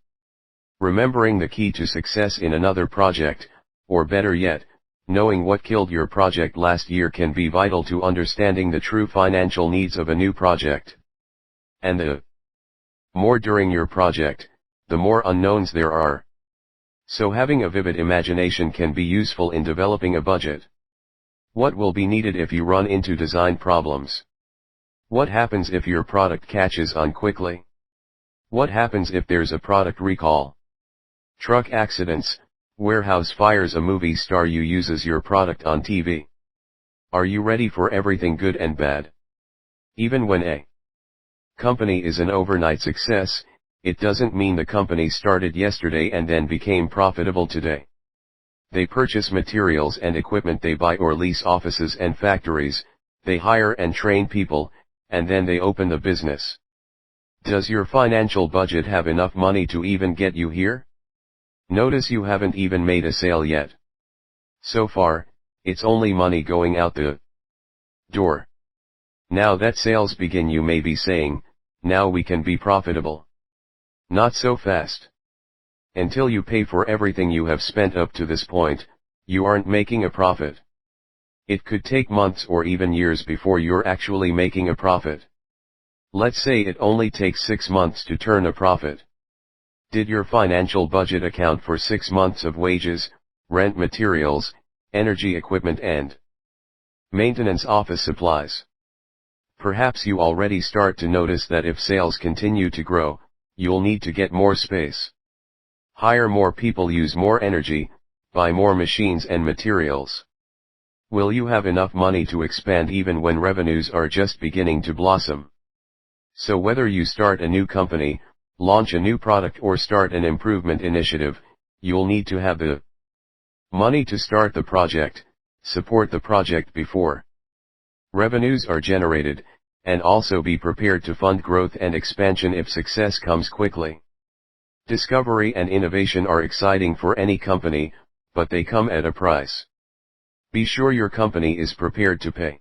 Remembering the key to success in another project, or better yet, knowing what killed your project last year, can be vital to understanding the true financial needs of a new project. And the more during your project, the more unknowns there are. So having a vivid imagination can be useful in developing a budget. What will be needed if you run into design problems? What happens if your product catches on quickly? What happens if there's a product recall? Truck accidents, warehouse fires, a movie star you uses your product on TV. Are you ready for everything good and bad? Even when a company is an overnight success, it doesn't mean the company started yesterday and then became profitable today. They purchase materials and equipment, they buy or lease offices and factories, they hire and train people, and then they open the business. Does your financial budget have enough money to even get you here? Notice you haven't even made a sale yet. So far, it's only money going out the door. Now that sales begin, you may be saying, now we can be profitable. Not so fast. Until you pay for everything you have spent up to this point, you aren't making a profit. It could take months or even years before you're actually making a profit. Let's say it only takes 6 months to turn a profit. Did your financial budget account for 6 months of wages, rent, materials, energy, equipment and maintenance, office supplies? Perhaps you already start to notice that if sales continue to grow, you'll need to get more space, hire more people, use more energy, buy more machines and materials. Will you have enough money to expand even when revenues are just beginning to blossom? So whether you start a new company, launch a new product or start an improvement initiative, you'll need to have the money to start the project, support the project before revenues are generated, and also be prepared to fund growth and expansion if success comes quickly. Discovery and innovation are exciting for any company, but they come at a price. Be sure your company is prepared to pay.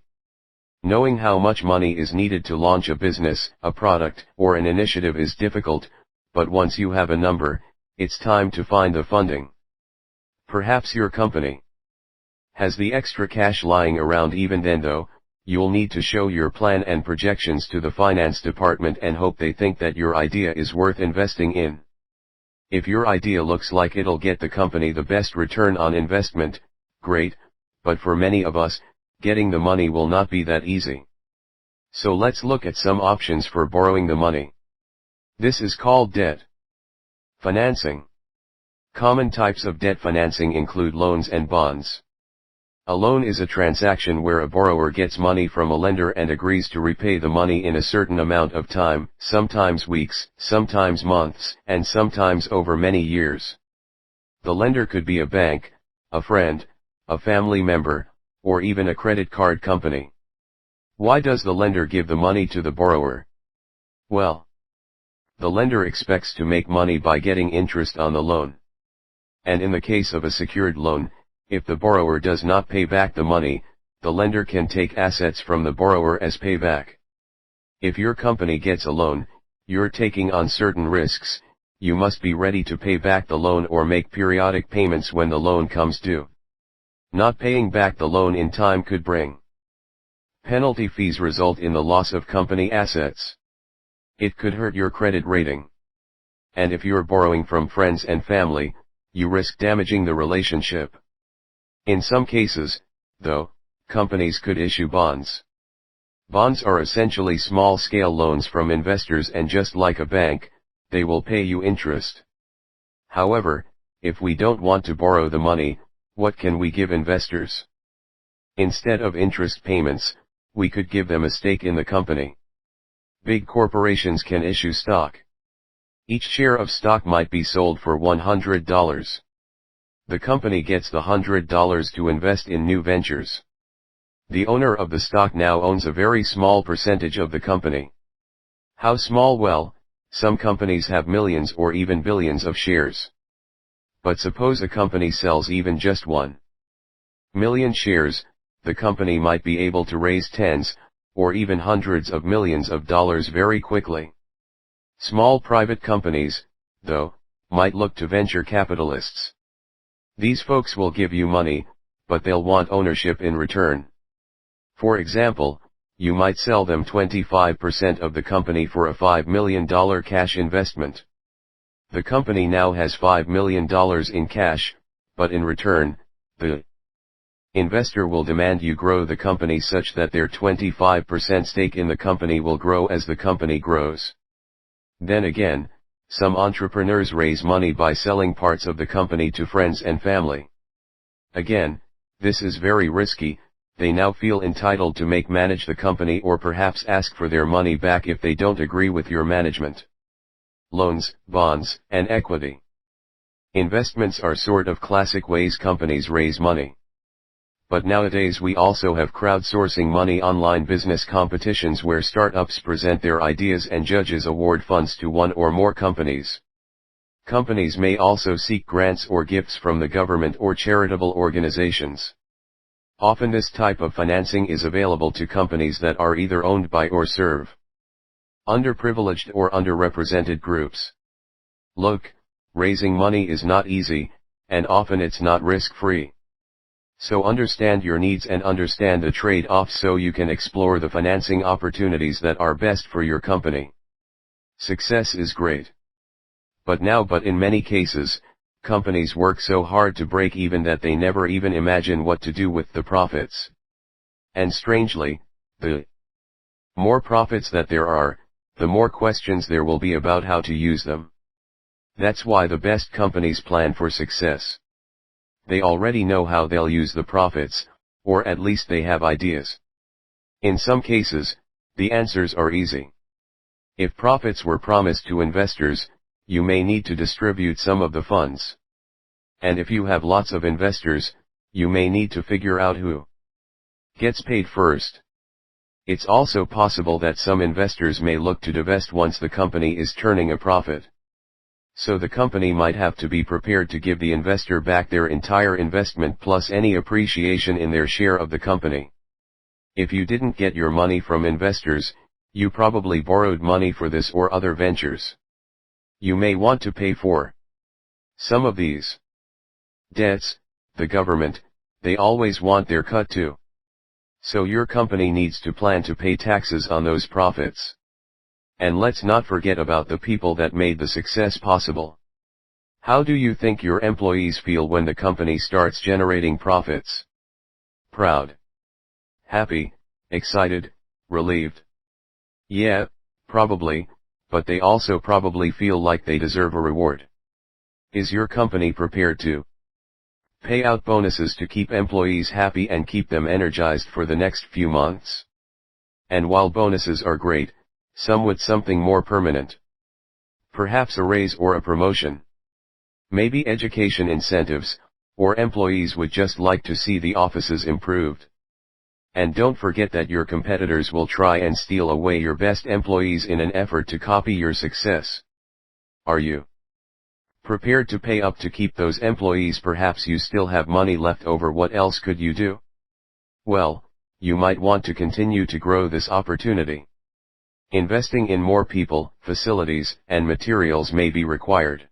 Knowing how much money is needed to launch a business, a product, or an initiative is difficult, but once you have a number, it's time to find the funding. Perhaps your company has the extra cash lying around. Even then though, you'll need to show your plan and projections to the finance department and hope they think that your idea is worth investing in. If your idea looks like it'll get the company the best return on investment, great, but for many of us, getting the money will not be that easy. So let's look at some options for borrowing the money. This is called debt financing. Common types of debt financing include loans and bonds. A loan is a transaction where a borrower gets money from a lender and agrees to repay the money in a certain amount of time, sometimes weeks, sometimes months, and sometimes over many years. The lender could be a bank, a friend, a family member, or even a credit card company. Why does the lender give the money to the borrower? Well, the lender expects to make money by getting interest on the loan. And in the case of a secured loan, if the borrower does not pay back the money, the lender can take assets from the borrower as payback. If your company gets a loan, you're taking on certain risks. You must be ready to pay back the loan or make periodic payments when the loan comes due. Not paying back the loan in time could bring penalty fees, result in the loss of company assets. It could hurt your credit rating. And if you're borrowing from friends and family, you risk damaging the relationship. In some cases, though, companies could issue bonds. Bonds are essentially small-scale loans from investors, and just like a bank, they will pay you interest. However, if we don't want to borrow the money, what can we give investors? Instead of interest payments, we could give them a stake in the company. Big corporations can issue stock. Each share of stock might be sold for $100. The company gets the $100 to invest in new ventures. The owner of the stock now owns a very small percentage of the company. How small? Well, some companies have millions or even billions of shares. But suppose a company sells even just 1 million shares, the company might be able to raise tens, or even hundreds of millions of dollars very quickly. Small private companies, though, might look to venture capitalists. These folks will give you money, but they'll want ownership in return. For example, you might sell them 25% of the company for a $5 million cash investment. The company now has $5 million in cash, but in return, the investor will demand you grow the company such that their 25% stake in the company will grow as the company grows. Then again, some entrepreneurs raise money by selling parts of the company to friends and family. Again, this is very risky. They now feel entitled to manage the company, or perhaps ask for their money back if they don't agree with your management. Loans, bonds, and equity. Investments are sort of classic ways companies raise money. But nowadays we also have crowdsourcing money, online business competitions where startups present their ideas and judges award funds to one or more companies. Companies may also seek grants or gifts from the government or charitable organizations. Often this type of financing is available to companies that are either owned by or serve underprivileged or underrepresented groups. Look, raising money is not easy, and often it's not risk-free. So understand your needs and understand the trade-offs so you can explore the financing opportunities that are best for your company. Success is great. But in many cases, companies work so hard to break even that they never even imagine what to do with the profits. And strangely, the more profits that there are, the more questions there will be about how to use them. That's why the best companies plan for success. They already know how they'll use the profits, or at least they have ideas. In some cases, the answers are easy. If profits were promised to investors, you may need to distribute some of the funds. And if you have lots of investors, you may need to figure out who gets paid first. It's also possible that some investors may look to divest once the company is turning a profit. So the company might have to be prepared to give the investor back their entire investment plus any appreciation in their share of the company. If you didn't get your money from investors, you probably borrowed money for this or other ventures. You may want to pay for some of these debts. The government, they always want their cut too. So your company needs to plan to pay taxes on those profits. And let's not forget about the people that made the success possible. How do you think your employees feel when the company starts generating profits? Proud, happy, excited, relieved? Yeah, probably, but they also probably feel like they deserve a reward. Is your company prepared to pay out bonuses to keep employees happy and keep them energized for the next few months? And while bonuses are great, some would something more permanent. Perhaps a raise or a promotion. Maybe education incentives, or employees would just like to see the offices improved. And don't forget that your competitors will try and steal away your best employees in an effort to copy your success. Are you prepared to pay up to keep those employees? Perhaps you still have money left over. What else could you do? Well, you might want to continue to grow this opportunity. Investing in more people, facilities, and materials may be required.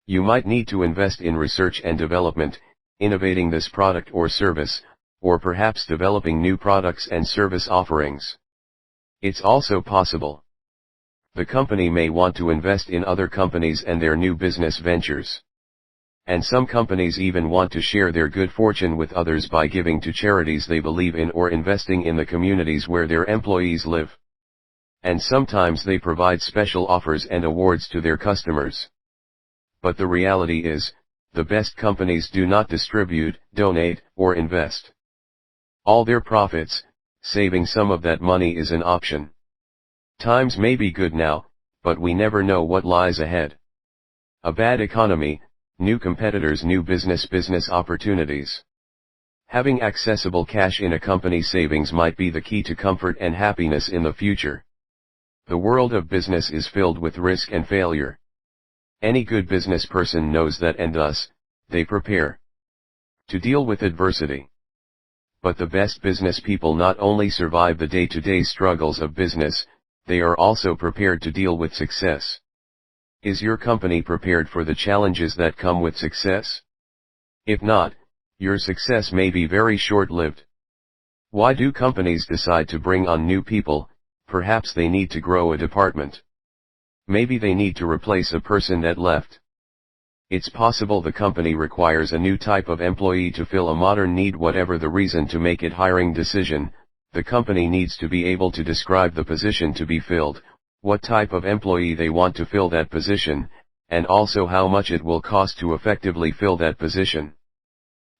You might need to invest in research and development, innovating this product or service, or perhaps developing new products and service offerings. It's also possible the company may want to invest in other companies and their new business ventures. And some companies even want to share their good fortune with others by giving to charities they believe in or investing in the communities where their employees live. And sometimes they provide special offers and awards to their customers. But the reality is, the best companies do not distribute, donate, or invest all their profits. Saving some of that money is an option. Times may be good now, but we never know what lies ahead. A bad economy, new competitors, new business opportunities. Having accessible cash in a company savings might be the key to comfort and happiness in the future. The world of business is filled with risk and failure. Any good business person knows that, and thus, they prepare to deal with adversity. But the best business people not only survive the day-to-day struggles of business, they are also prepared to deal with success. Is your company prepared for the challenges that come with success? If not, your success may be very short-lived. Why do companies decide to bring on new people? Perhaps they need to grow a department. Maybe they need to replace a person that left. It's possible the company requires a new type of employee to fill a modern need. Whatever the reason to make it hiring decision, the company needs to be able to describe the position to be filled, what type of employee they want to fill that position, and also how much it will cost to effectively fill that position.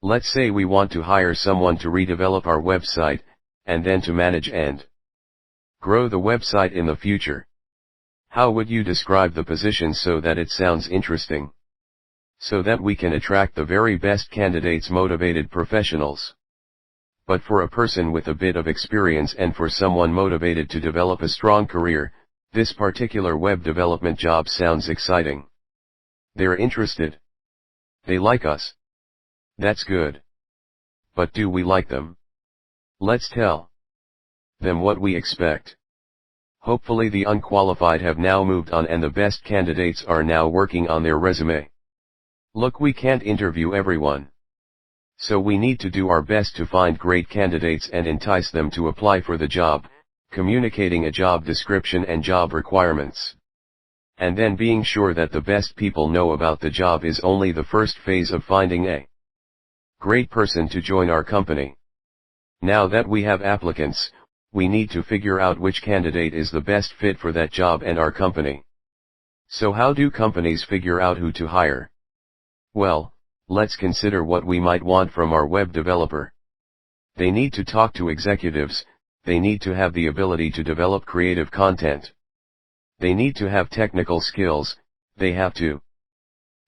Let's say we want to hire someone to redevelop our website, and then to manage and grow the website in the future. How would you describe the position so that it sounds interesting? So that we can attract the very best candidates, motivated professionals. But for a person with a bit of experience and for someone motivated to develop a strong career, this particular web development job sounds exciting. They're interested. They like us. That's good. But do we like them? Let's tell them what we expect. Hopefully the unqualified have now moved on and the best candidates are now working on their resume. Look, we can't interview everyone. So we need to do our best to find great candidates and entice them to apply for the job, communicating a job description and job requirements. And then being sure that the best people know about the job is only the first phase of finding a great person to join our company. Now that we have applicants, we need to figure out which candidate is the best fit for that job and our company. So how do companies figure out who to hire? Well, let's consider what we might want from our web developer. They need to talk to executives, they need to have the ability to develop creative content. They need to have technical skills, they have to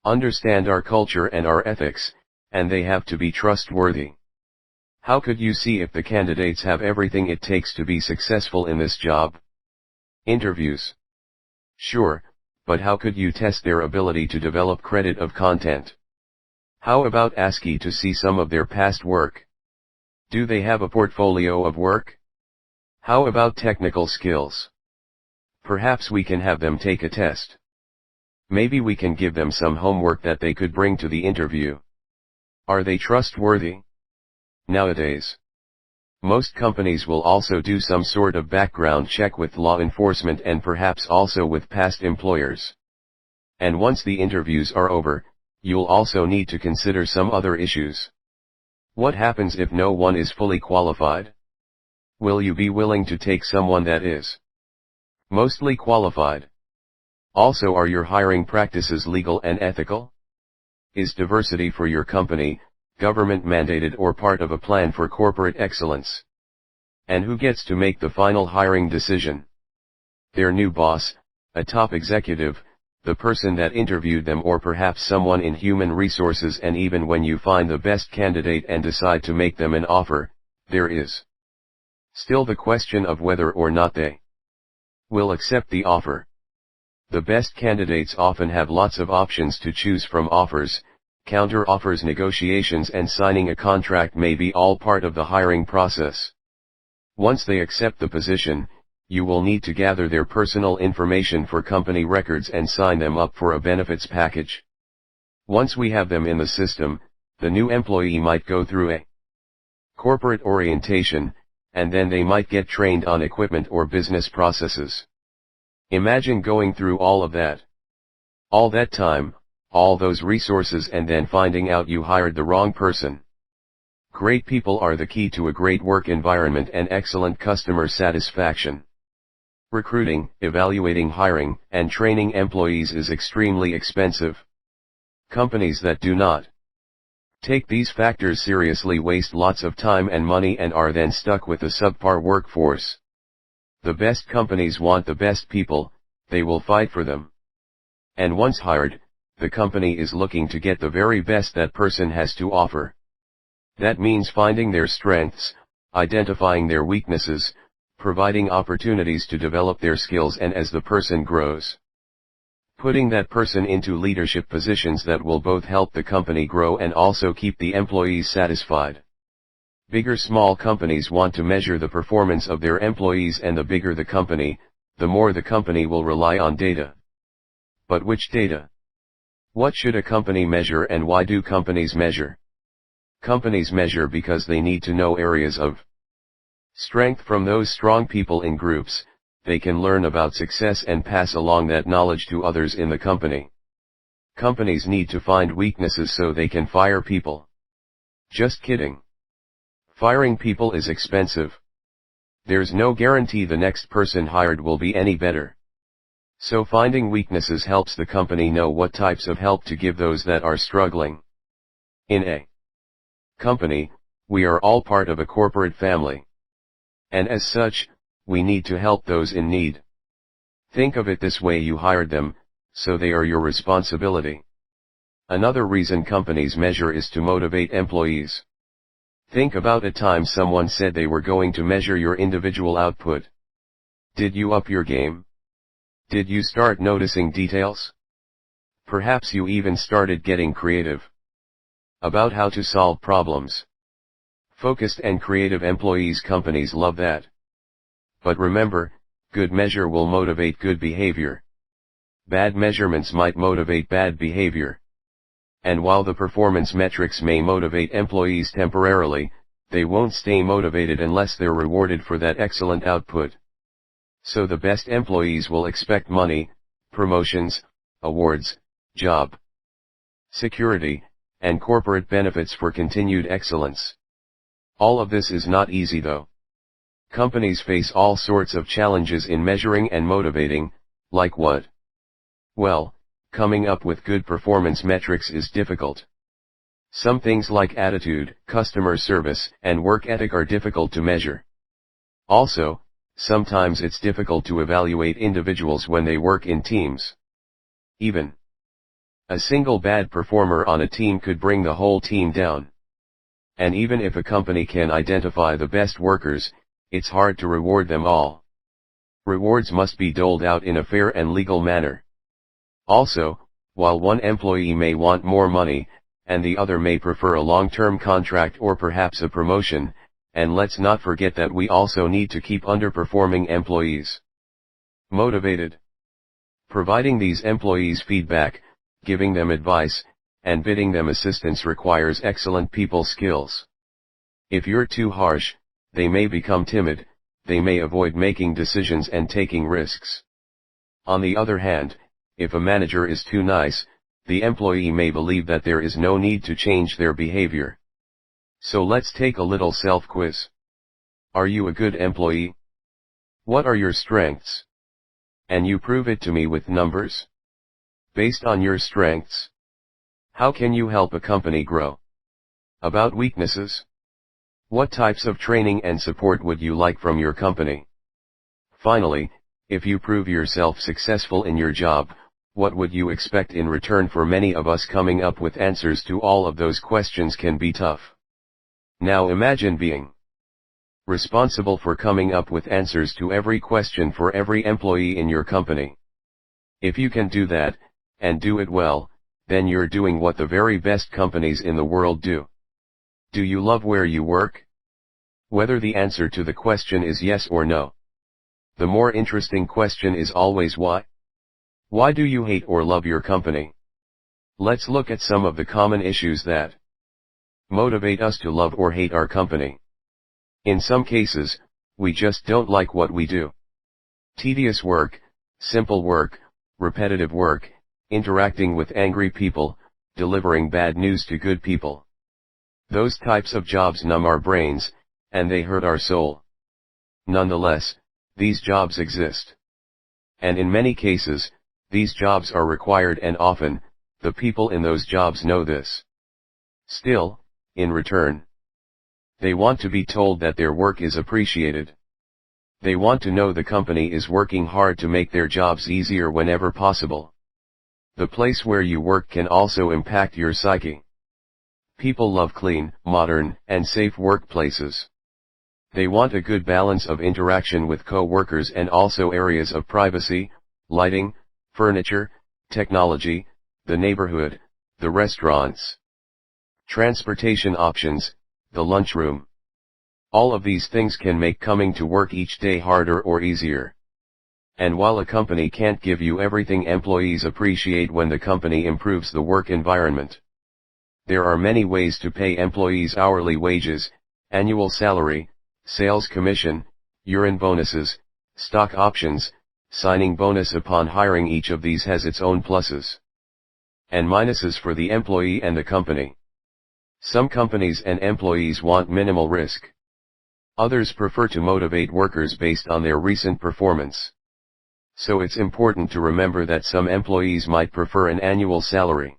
understand our culture and our ethics, and they have to be trustworthy. How could you see if the candidates have everything it takes to be successful in this job? Interviews. Sure, but how could you test their ability to develop credit of content? How about ASCII to see some of their past work? Do they have a portfolio of work? How about technical skills? Perhaps we can have them take a test. Maybe we can give them some homework that they could bring to the interview. Are they trustworthy? Nowadays, most companies will also do some sort of background check with law enforcement and perhaps also with past employers. And once the interviews are over, you'll also need to consider some other issues. What happens if no one is fully qualified? Will you be willing to take someone that is mostly qualified? Also, are your hiring practices legal and ethical? Is diversity for your company government mandated or part of a plan for corporate excellence? And who gets to make the final hiring decision? Their new boss, a top executive, the person that interviewed them, or perhaps someone in human resources? And even when you find the best candidate and decide to make them an offer, there is still the question of whether or not they will accept the offer. The best candidates often have lots of options to choose from. Offers, counter offers, negotiations, and signing a contract may be all part of the hiring process. Once they accept the position, you will need to gather their personal information for company records and sign them up for a benefits package. Once we have them in the system, the new employee might go through a corporate orientation, and then they might get trained on equipment or business processes. Imagine going through all of that. All that time, all those resources, and then finding out you hired the wrong person. Great people are the key to a great work environment and excellent customer satisfaction. Recruiting, evaluating, hiring, and training employees is extremely expensive. Companies that do not take these factors seriously waste lots of time and money and are then stuck with a subpar workforce. The best companies want the best people, they will fight for them. And once hired, the company is looking to get the very best that person has to offer. That means finding their strengths, identifying their weaknesses, providing opportunities to develop their skills, and as the person grows, putting that person into leadership positions that will both help the company grow and also keep the employees satisfied. Big or small companies want to measure the performance of their employees, and the bigger the company, the more the company will rely on data. But which data? What should a company measure, and why do companies measure? Companies measure because they need to know areas of strength from those strong people in groups. They can learn about success and pass along that knowledge to others in the company. Companies need to find weaknesses so they can fire people. Just kidding. Firing people is expensive. There's no guarantee the next person hired will be any better. So finding weaknesses helps the company know what types of help to give those that are struggling. In a company, we are all part of a corporate family. And as such, we need to help those in need. Think of it this way: you hired them, so they are your responsibility. Another reason companies measure is to motivate employees. Think about a time someone said they were going to measure your individual output. Did you up your game? Did you start noticing details? Perhaps you even started getting creative about how to solve problems. Focused and creative employees, companies love that. But remember, good measure will motivate good behavior. Bad measurements might motivate bad behavior. and while the performance metrics may motivate employees temporarily, they won't stay motivated unless they're rewarded for that excellent output. So the best employees will expect money, promotions, awards, job security, and corporate benefits for continued excellence. All of this is not easy though. Companies face all sorts of challenges in measuring and motivating, like what? Well, coming up with good performance metrics is difficult. Some things like attitude, customer service, and work ethic are difficult to measure. Also, sometimes it's difficult to evaluate individuals when they work in teams. Even a single bad performer on a team could bring the whole team down. And even if a company can identify the best workers, it's hard to reward them all. Rewards must be doled out in a fair and legal manner. Also, while one employee may want more money, and the other may prefer a long-term contract or perhaps a promotion, and let's not forget that we also need to keep underperforming employees motivated. Providing these employees feedback, giving them advice, and bidding them assistance requires excellent people skills. If you're too harsh, they may become timid, they may avoid making decisions and taking risks. On the other hand, if a manager is too nice, the employee may believe that there is no need to change their behavior. So let's take a little self-quiz. Are you a good employee? What are your strengths? And you prove it to me with numbers. Based on your strengths, how can you help a company grow? About weaknesses, what types of training and support would you like from your company? Finally, if you prove yourself successful in your job, what would you expect in return? For many of us, coming up with answers to all of those questions can be tough. Now imagine being responsible for coming up with answers to every question for every employee in your company. If you can do that, and do it well, then you're doing what the very best companies in the world do. Do you love where you work? Whether the answer to the question is yes or no. The more interesting question is always why. Why do you hate or love your company? Let's look at some of the common issues that motivate us to love or hate our company. In some cases, we just don't like what we do. Tedious work, simple work, repetitive work, interacting with angry people, delivering bad news to good people. Those types of jobs numb our brains, and they hurt our soul. Nonetheless, these jobs exist. And in many cases, these jobs are required, and often, the people in those jobs know this. Still, in return, they want to be told that their work is appreciated. They want to know the company is working hard to make their jobs easier whenever possible. The place where you work can also impact your psyche. People love clean, modern, and safe workplaces. They want a good balance of interaction with co-workers and also areas of privacy, lighting, furniture, technology, the neighborhood, the restaurants, transportation options, the lunchroom. All of these things can make coming to work each day harder or easier. And while a company can't give you everything, employees appreciate when the company improves the work environment. There are many ways to pay employees hourly wages, annual salary, sales commission, year-end bonuses, stock options, signing bonus upon hiring. Each of these has its own pluses and minuses for the employee and the company. Some companies and employees want minimal risk. Others prefer to motivate workers based on their recent performance. So it's important to remember that some employees might prefer an annual salary.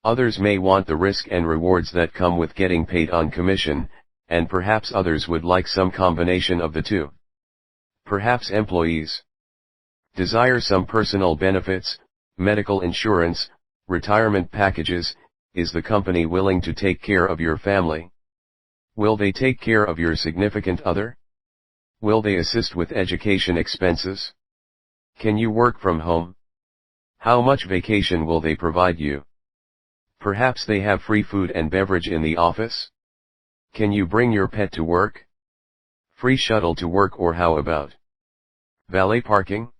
Others may want the risk and rewards that come with getting paid on commission, and perhaps others would like some combination of the two. Perhaps employees desire some personal benefits, medical insurance, retirement packages. Is the company willing to take care of your family? Will they take care of your significant other? Will they assist with education expenses? Can you work from home? How much vacation will they provide you? Perhaps they have free food and beverage in the office? Can you bring your pet to work? Free shuttle to work, or how about valet parking?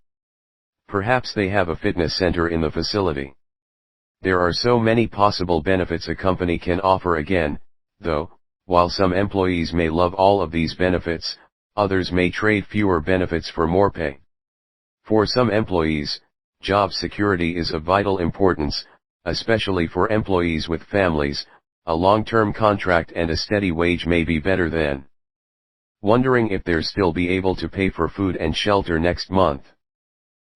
Perhaps they have a fitness center in the facility. There are so many possible benefits a company can offer again, though, while some employees may love all of these benefits, others may trade fewer benefits for more pay. For some employees, job security is of vital importance, especially for employees with families. A long-term contract and a steady wage may be better than wondering if they'll still be able to pay for food and shelter next month.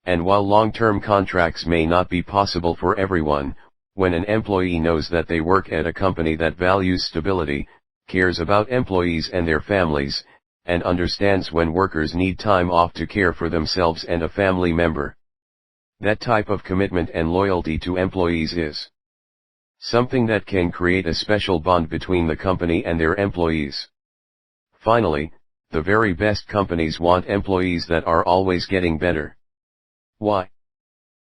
And while long-term contracts may not be possible for everyone, when an employee knows that they work at a company that values stability, cares about employees and their families, and understands when workers need time off to care for themselves and a family member, that type of commitment and loyalty to employees is something that can create a special bond between the company and their employees. Finally, the very best companies want employees that are always getting better. Why?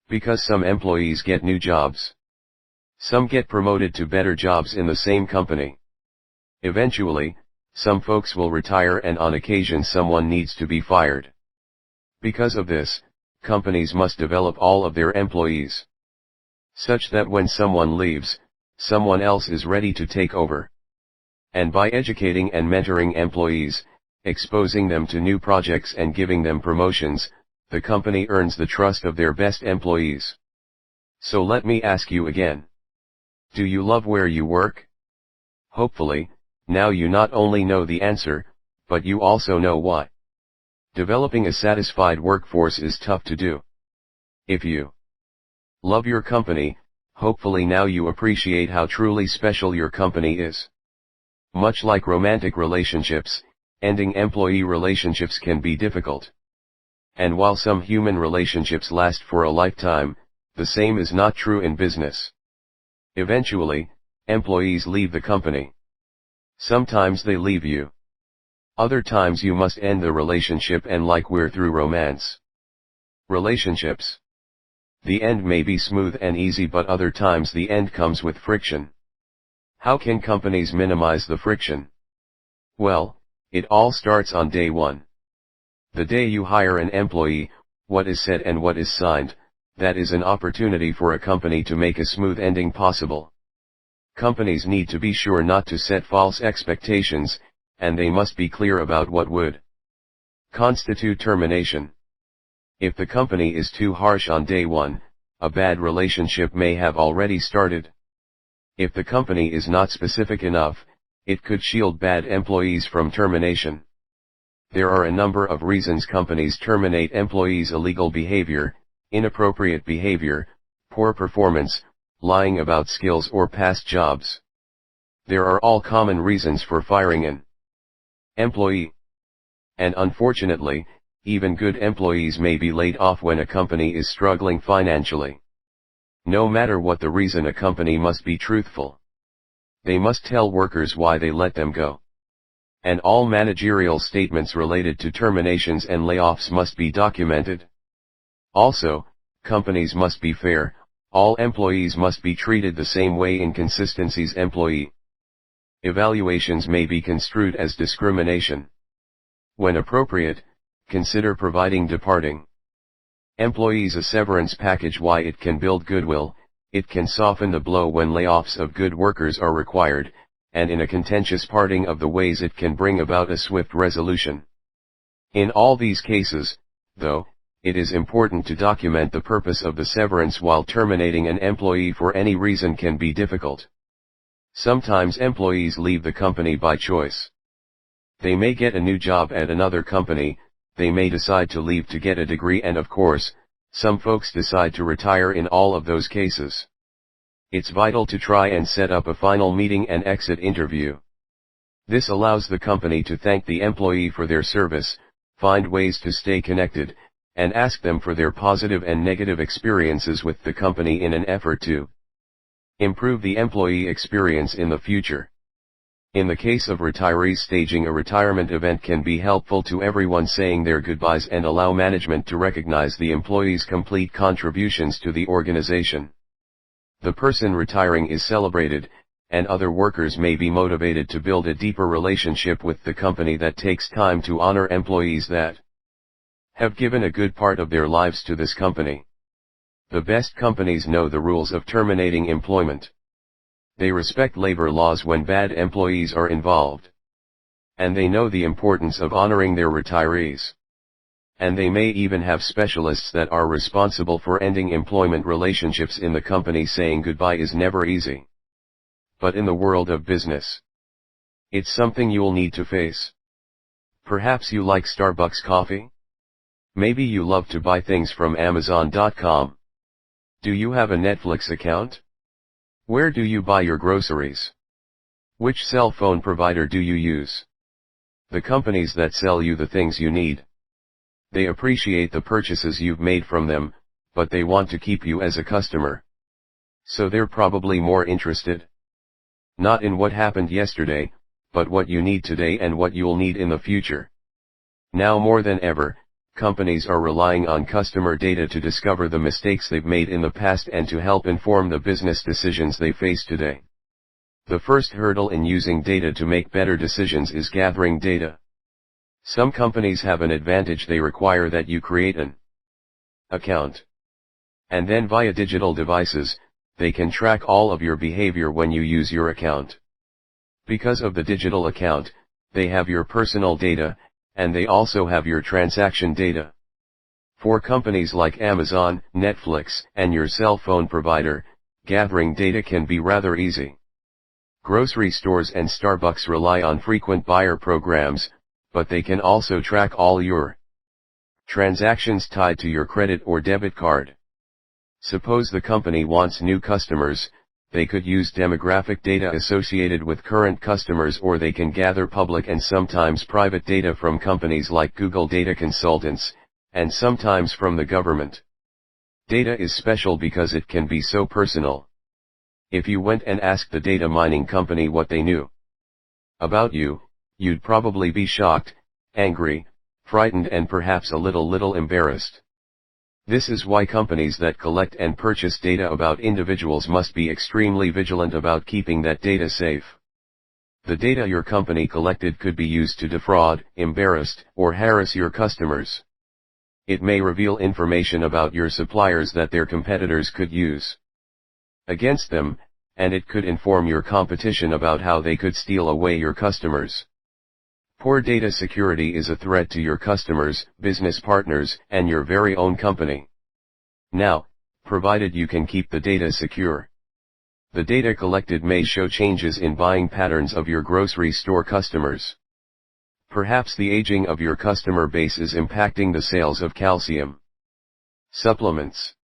Because some employees get new jobs. Some get promoted to better jobs in the same company. Eventually, some folks will retire and on occasion someone needs to be fired. Because of this, companies must develop all of their employees such that when someone leaves, someone else is ready to take over. And by educating and mentoring employees, exposing them to new projects and giving them promotions, the company earns the trust of their best employees. So let me ask you again. Do you love where you work? Hopefully, now you not only know the answer, but you also know why. Developing a satisfied workforce is tough to do. If you love your company, hopefully now you appreciate how truly special your company is. Much like romantic relationships, ending employee relationships can be difficult. And while some human relationships last for a lifetime, the same is not true in business. Eventually, employees leave the company. Sometimes they leave you. Other times you must end the relationship, and like we're through romance relationships, the end may be smooth and easy, but other times the end comes with friction. How can companies minimize the friction? Well, it all starts on day one. The day you hire an employee, what is said and what is signed, that is an opportunity for a company to make a smooth ending possible. Companies need to be sure not to set false expectations, and they must be clear about what would constitute termination. If the company is too harsh on day one, a bad relationship may have already started. If the company is not specific enough, it could shield bad employees from termination. There are a number of reasons companies terminate employees: illegal behavior, inappropriate behavior, poor performance, lying about skills or past jobs. There are all common reasons for firing an employee. And unfortunately, even good employees may be laid off when a company is struggling financially. No matter what the reason, a company must be truthful. They must tell workers why they let them go. And all managerial statements related to terminations and layoffs must be documented. Also, companies must be fair. All employees must be treated the same way. Inconsistencies, employee evaluations may be construed as discrimination. When appropriate, consider providing departing employees a severance package. Why? It can build goodwill, it can soften the blow when layoffs of good workers are required, and in a contentious parting of the ways it can bring about a swift resolution. In all these cases, though, it is important to document the purpose of the severance. While terminating an employee for any reason can be difficult. Sometimes employees leave the company by choice. They may get a new job at another company, they may decide to leave to get a degree, and of course, some folks decide to retire. In all of those cases, it's vital to try and set up a final meeting and exit interview. This allows the company to thank the employee for their service, find ways to stay connected, and ask them for their positive and negative experiences with the company in an effort to improve the employee experience in the future. In the case of retirees, staging a retirement event can be helpful to everyone, saying their goodbyes and allow management to recognize the employee's complete contributions to the organization. The person retiring is celebrated, and other workers may be motivated to build a deeper relationship with the company. That takes time to honor employees that have given a good part of their lives to this company. The best companies know the rules of terminating employment. They respect labor laws when bad employees are involved. And they know the importance of honoring their retirees. And they may even have specialists that are responsible for ending employment relationships in the company. Saying goodbye is never easy. But in the world of business, it's something you'll need to face. Perhaps you like Starbucks coffee? Maybe you love to buy things from Amazon.com. Do you have a Netflix account? Where do you buy your groceries? Which cell phone provider do you use? The companies that sell you the things you need, they appreciate the purchases you've made from them, but they want to keep you as a customer. So they're probably more interested, not in what happened yesterday, but what you need today and what you'll need in the future. Now more than ever, companies are relying on customer data to discover the mistakes they've made in the past and to help inform the business decisions they face today. The first hurdle in using data to make better decisions is gathering data. Some companies have an advantage. They require that you create an account. And then via digital devices, they can track all of your behavior when you use your account. Because of the digital account, they have your personal data, and they also have your transaction data. For companies like Amazon, Netflix, and your cell phone provider, gathering data can be rather easy. Grocery stores and Starbucks rely on frequent buyer programs, but they can also track all your transactions tied to your credit or debit card. Suppose the company wants new customers, they could use demographic data associated with current customers, or they can gather public and sometimes private data from companies like Google Data Consultants, and sometimes from the government. Data is special because it can be so personal. If you went and asked the data mining company what they knew about you, you'd probably be shocked, angry, frightened, and perhaps a little embarrassed. This is why companies that collect and purchase data about individuals must be extremely vigilant about keeping that data safe. The data your company collected could be used to defraud, embarrass, or harass your customers. It may reveal information about your suppliers that their competitors could use against them, and it could inform your competition about how they could steal away your customers. Poor data security is a threat to your customers, business partners, and your very own company. Now, provided you can keep the data secure. The data collected may show changes in buying patterns of your grocery store customers. Perhaps the aging of your customer base is impacting the sales of calcium supplements.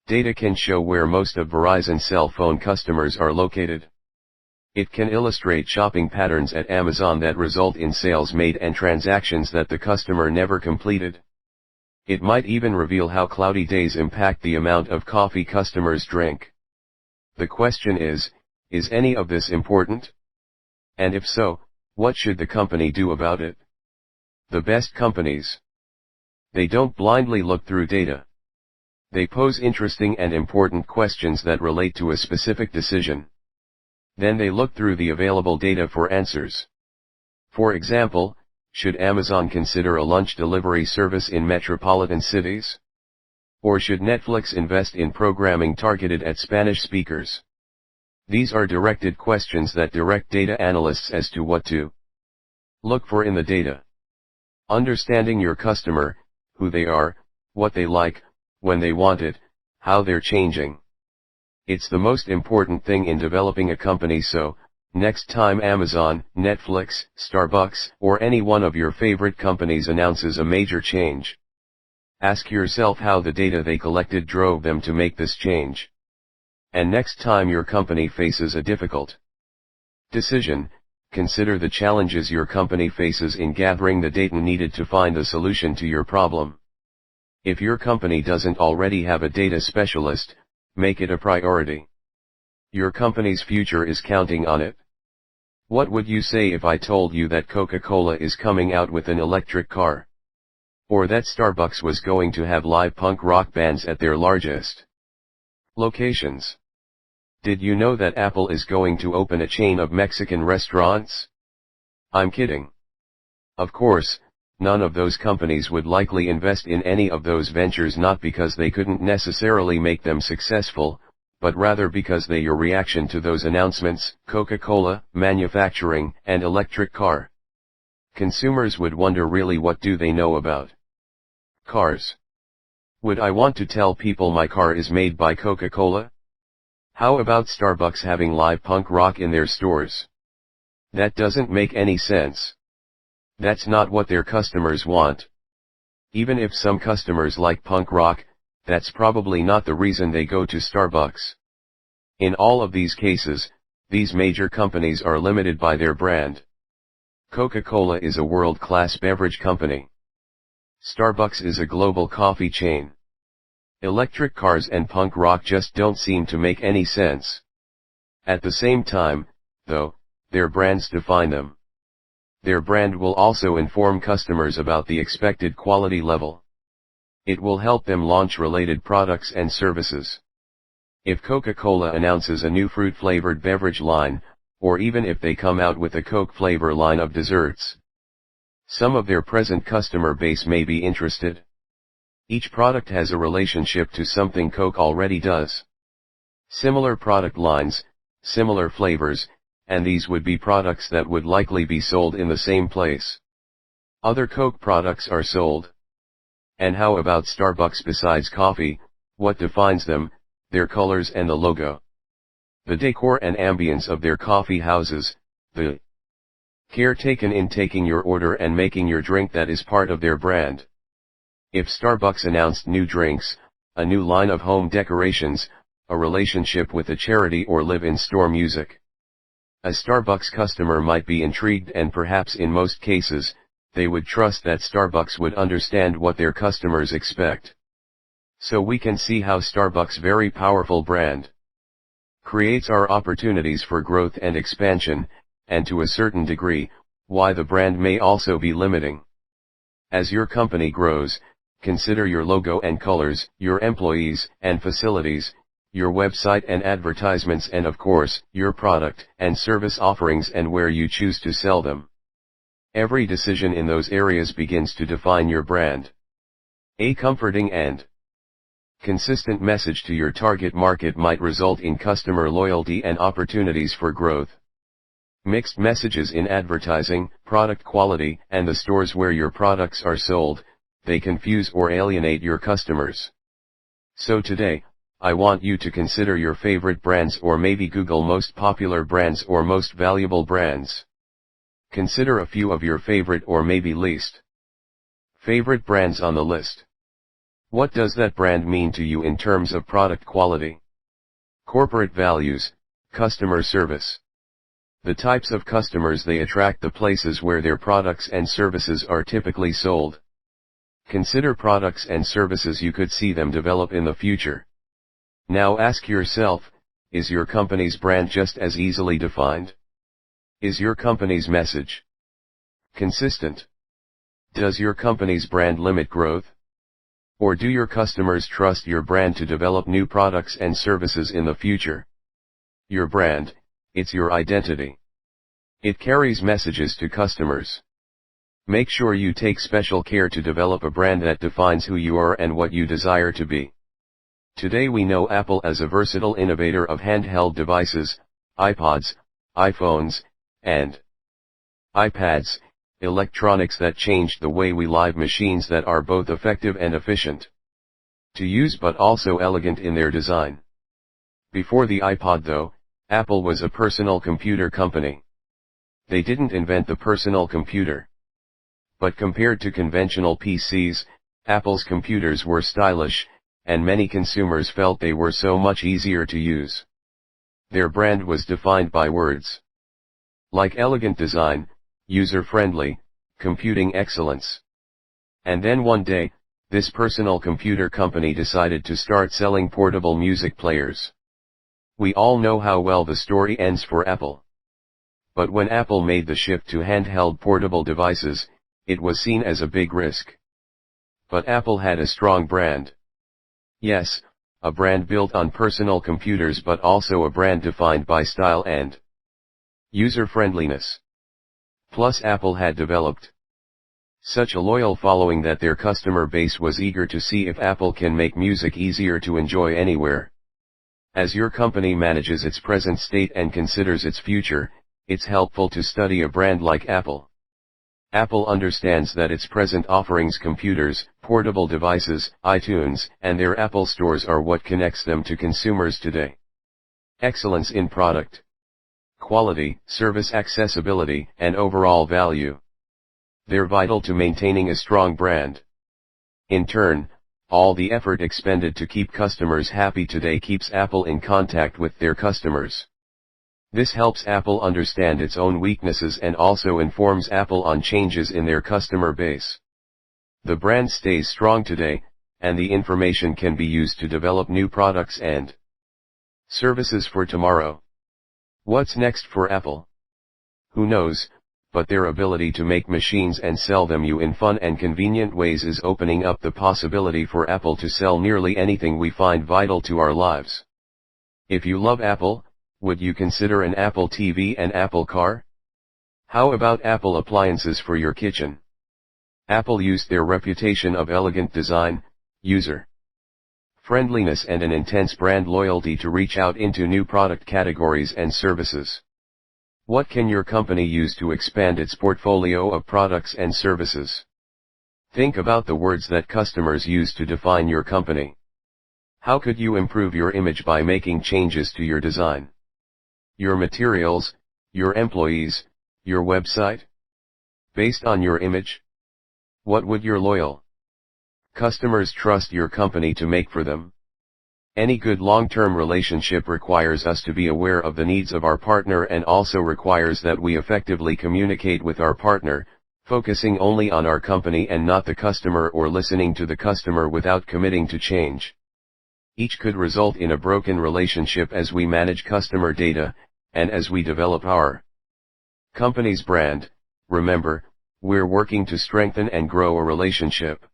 Data can show where most of Verizon cell phone customers are located. It can illustrate shopping patterns at Amazon that result in sales made and transactions that the customer never completed. It might even reveal how cloudy days impact the amount of coffee customers drink. The question is any of this important? And if so, what should the company do about it? The best companies, they don't blindly look through data. They pose interesting and important questions that relate to a specific decision. Then they look through the available data for answers. For example, should Amazon consider a lunch delivery service in metropolitan cities? Or should Netflix invest in programming targeted at Spanish speakers? These are directed questions that direct data analysts as to what to look for in the data. Understanding your customer, who they are, what they like, when they want it, how they're changing. It's the most important thing in developing a company. So, next time Amazon, Netflix, Starbucks, or any one of your favorite companies announces a major change, ask yourself how the data they collected drove them to make this change. And next time your company faces a difficult decision, consider the challenges your company faces in gathering the data needed to find a solution to your problem. If your company doesn't already have a data specialist, make it a priority. Your company's future is counting on it. What would you say if I told you that Coca-Cola is coming out with an electric car? Or that Starbucks was going to have live punk rock bands at their largest locations? Did you know that Apple is going to open a chain of Mexican restaurants? I'm kidding. Of course, none of those companies would likely invest in any of those ventures, not because they couldn't necessarily make them successful, but rather because your reaction to those announcements, Coca-Cola, manufacturing, and electric car. Consumers would wonder, really, what do they know about cars? Would I want to tell people my car is made by Coca-Cola? How about Starbucks having live punk rock in their stores? That doesn't make any sense. That's not what their customers want. Even if some customers like punk rock, that's probably not the reason they go to Starbucks. In all of these cases, these major companies are limited by their brand. Coca-Cola is a world-class beverage company. Starbucks is a global coffee chain. Electric cars and punk rock just don't seem to make any sense. At the same time, though, their brands define them. Their brand will also inform customers about the expected quality level. It will help them launch related products and services. If Coca-Cola announces a new fruit-flavored beverage line, or even if they come out with a Coke flavor line of desserts, some of their present customer base may be interested. Each product has a relationship to something Coke already does. Similar product lines, similar flavors, and these would be products that would likely be sold in the same place. Other Coke products are sold. And how about Starbucks? Besides coffee, what defines them? Their colors and the logo. The decor and ambience of their coffee houses, the care taken in taking your order and making your drink, that is part of their brand. If Starbucks announced new drinks, a new line of home decorations, a relationship with a charity, or live-in-store music, a Starbucks customer might be intrigued, and perhaps in most cases, they would trust that Starbucks would understand what their customers expect. So we can see how Starbucks' very powerful brand creates our opportunities for growth and expansion, and to a certain degree, why the brand may also be limiting. As your company grows, consider your logo and colors, your employees and facilities, your website and advertisements, and of course, your product and service offerings and where you choose to sell them. Every decision in those areas begins to define your brand. A comforting and consistent message to your target market might result in customer loyalty and opportunities for growth. Mixed messages in advertising, product quality, and the stores where your products are sold, they confuse or alienate your customers. So today, I want you to consider your favorite brands, or maybe Google most popular brands or most valuable brands. Consider a few of your favorite or maybe least favorite brands on the list. What does that brand mean to you in terms of product quality, corporate values, customer service, the types of customers they attract, the places where their products and services are typically sold? Consider products and services you could see them develop in the future. Now ask yourself, is your company's brand just as easily defined? Is your company's message consistent? Does your company's brand limit growth? Or do your customers trust your brand to develop new products and services in the future? Your brand, it's your identity. It carries messages to customers. Make sure you take special care to develop a brand that defines who you are and what you desire to be. Today we know Apple as a versatile innovator of handheld devices, iPods, iPhones, and iPads, electronics that changed the way we live, machines that are both effective and efficient to use but also elegant in their design. Before the iPod though, Apple was a personal computer company. They didn't invent the personal computer. But compared to conventional PCs, Apple's computers were stylish, and many consumers felt they were so much easier to use. Their brand was defined by words like elegant design, user-friendly, computing excellence. And then one day, this personal computer company decided to start selling portable music players. We all know how well the story ends for Apple. But when Apple made the shift to handheld portable devices, it was seen as a big risk. But Apple had a strong brand. Yes, a brand built on personal computers, but also a brand defined by style and user-friendliness. Plus Apple had developed Such a loyal following that their customer base was eager to see if Apple can make music easier to enjoy anywhere. As your company manages its present state and considers its future, it's helpful to study a brand like Apple. Apple understands that its present offerings, computers, portable devices, iTunes, and their Apple stores are what connects them to consumers today. Excellence in product quality, service accessibility, and overall value. They're vital to maintaining a strong brand. In turn, all the effort expended to keep customers happy today keeps Apple in contact with their customers. This helps Apple understand its own weaknesses and also informs Apple on changes in their customer base. The brand stays strong today, and the information can be used to develop new products and services for tomorrow. What's next for Apple? Who knows, but their ability to make machines and sell them in fun and convenient ways is opening up the possibility for Apple to sell nearly anything we find vital to our lives. If you love Apple, would you consider an Apple TV and Apple Car? How about Apple appliances for your kitchen? Apple used their reputation of elegant design, user friendliness and an intense brand loyalty to reach out into new product categories and services. What can your company use to expand its portfolio of products and services? Think about the words that customers use to define your company. How could you improve your image by making changes to your design, your materials, your employees, your website? Based on your image? What would your loyal customers trust your company to make for them? Any good long-term relationship requires us to be aware of the needs of our partner and also requires that we effectively communicate with our partner, focusing only on our company and not the customer or listening to the customer without committing to change. Each could result in a broken relationship as we manage customer data, and as we develop our company's brand. Remember, we're working to strengthen and grow a relationship.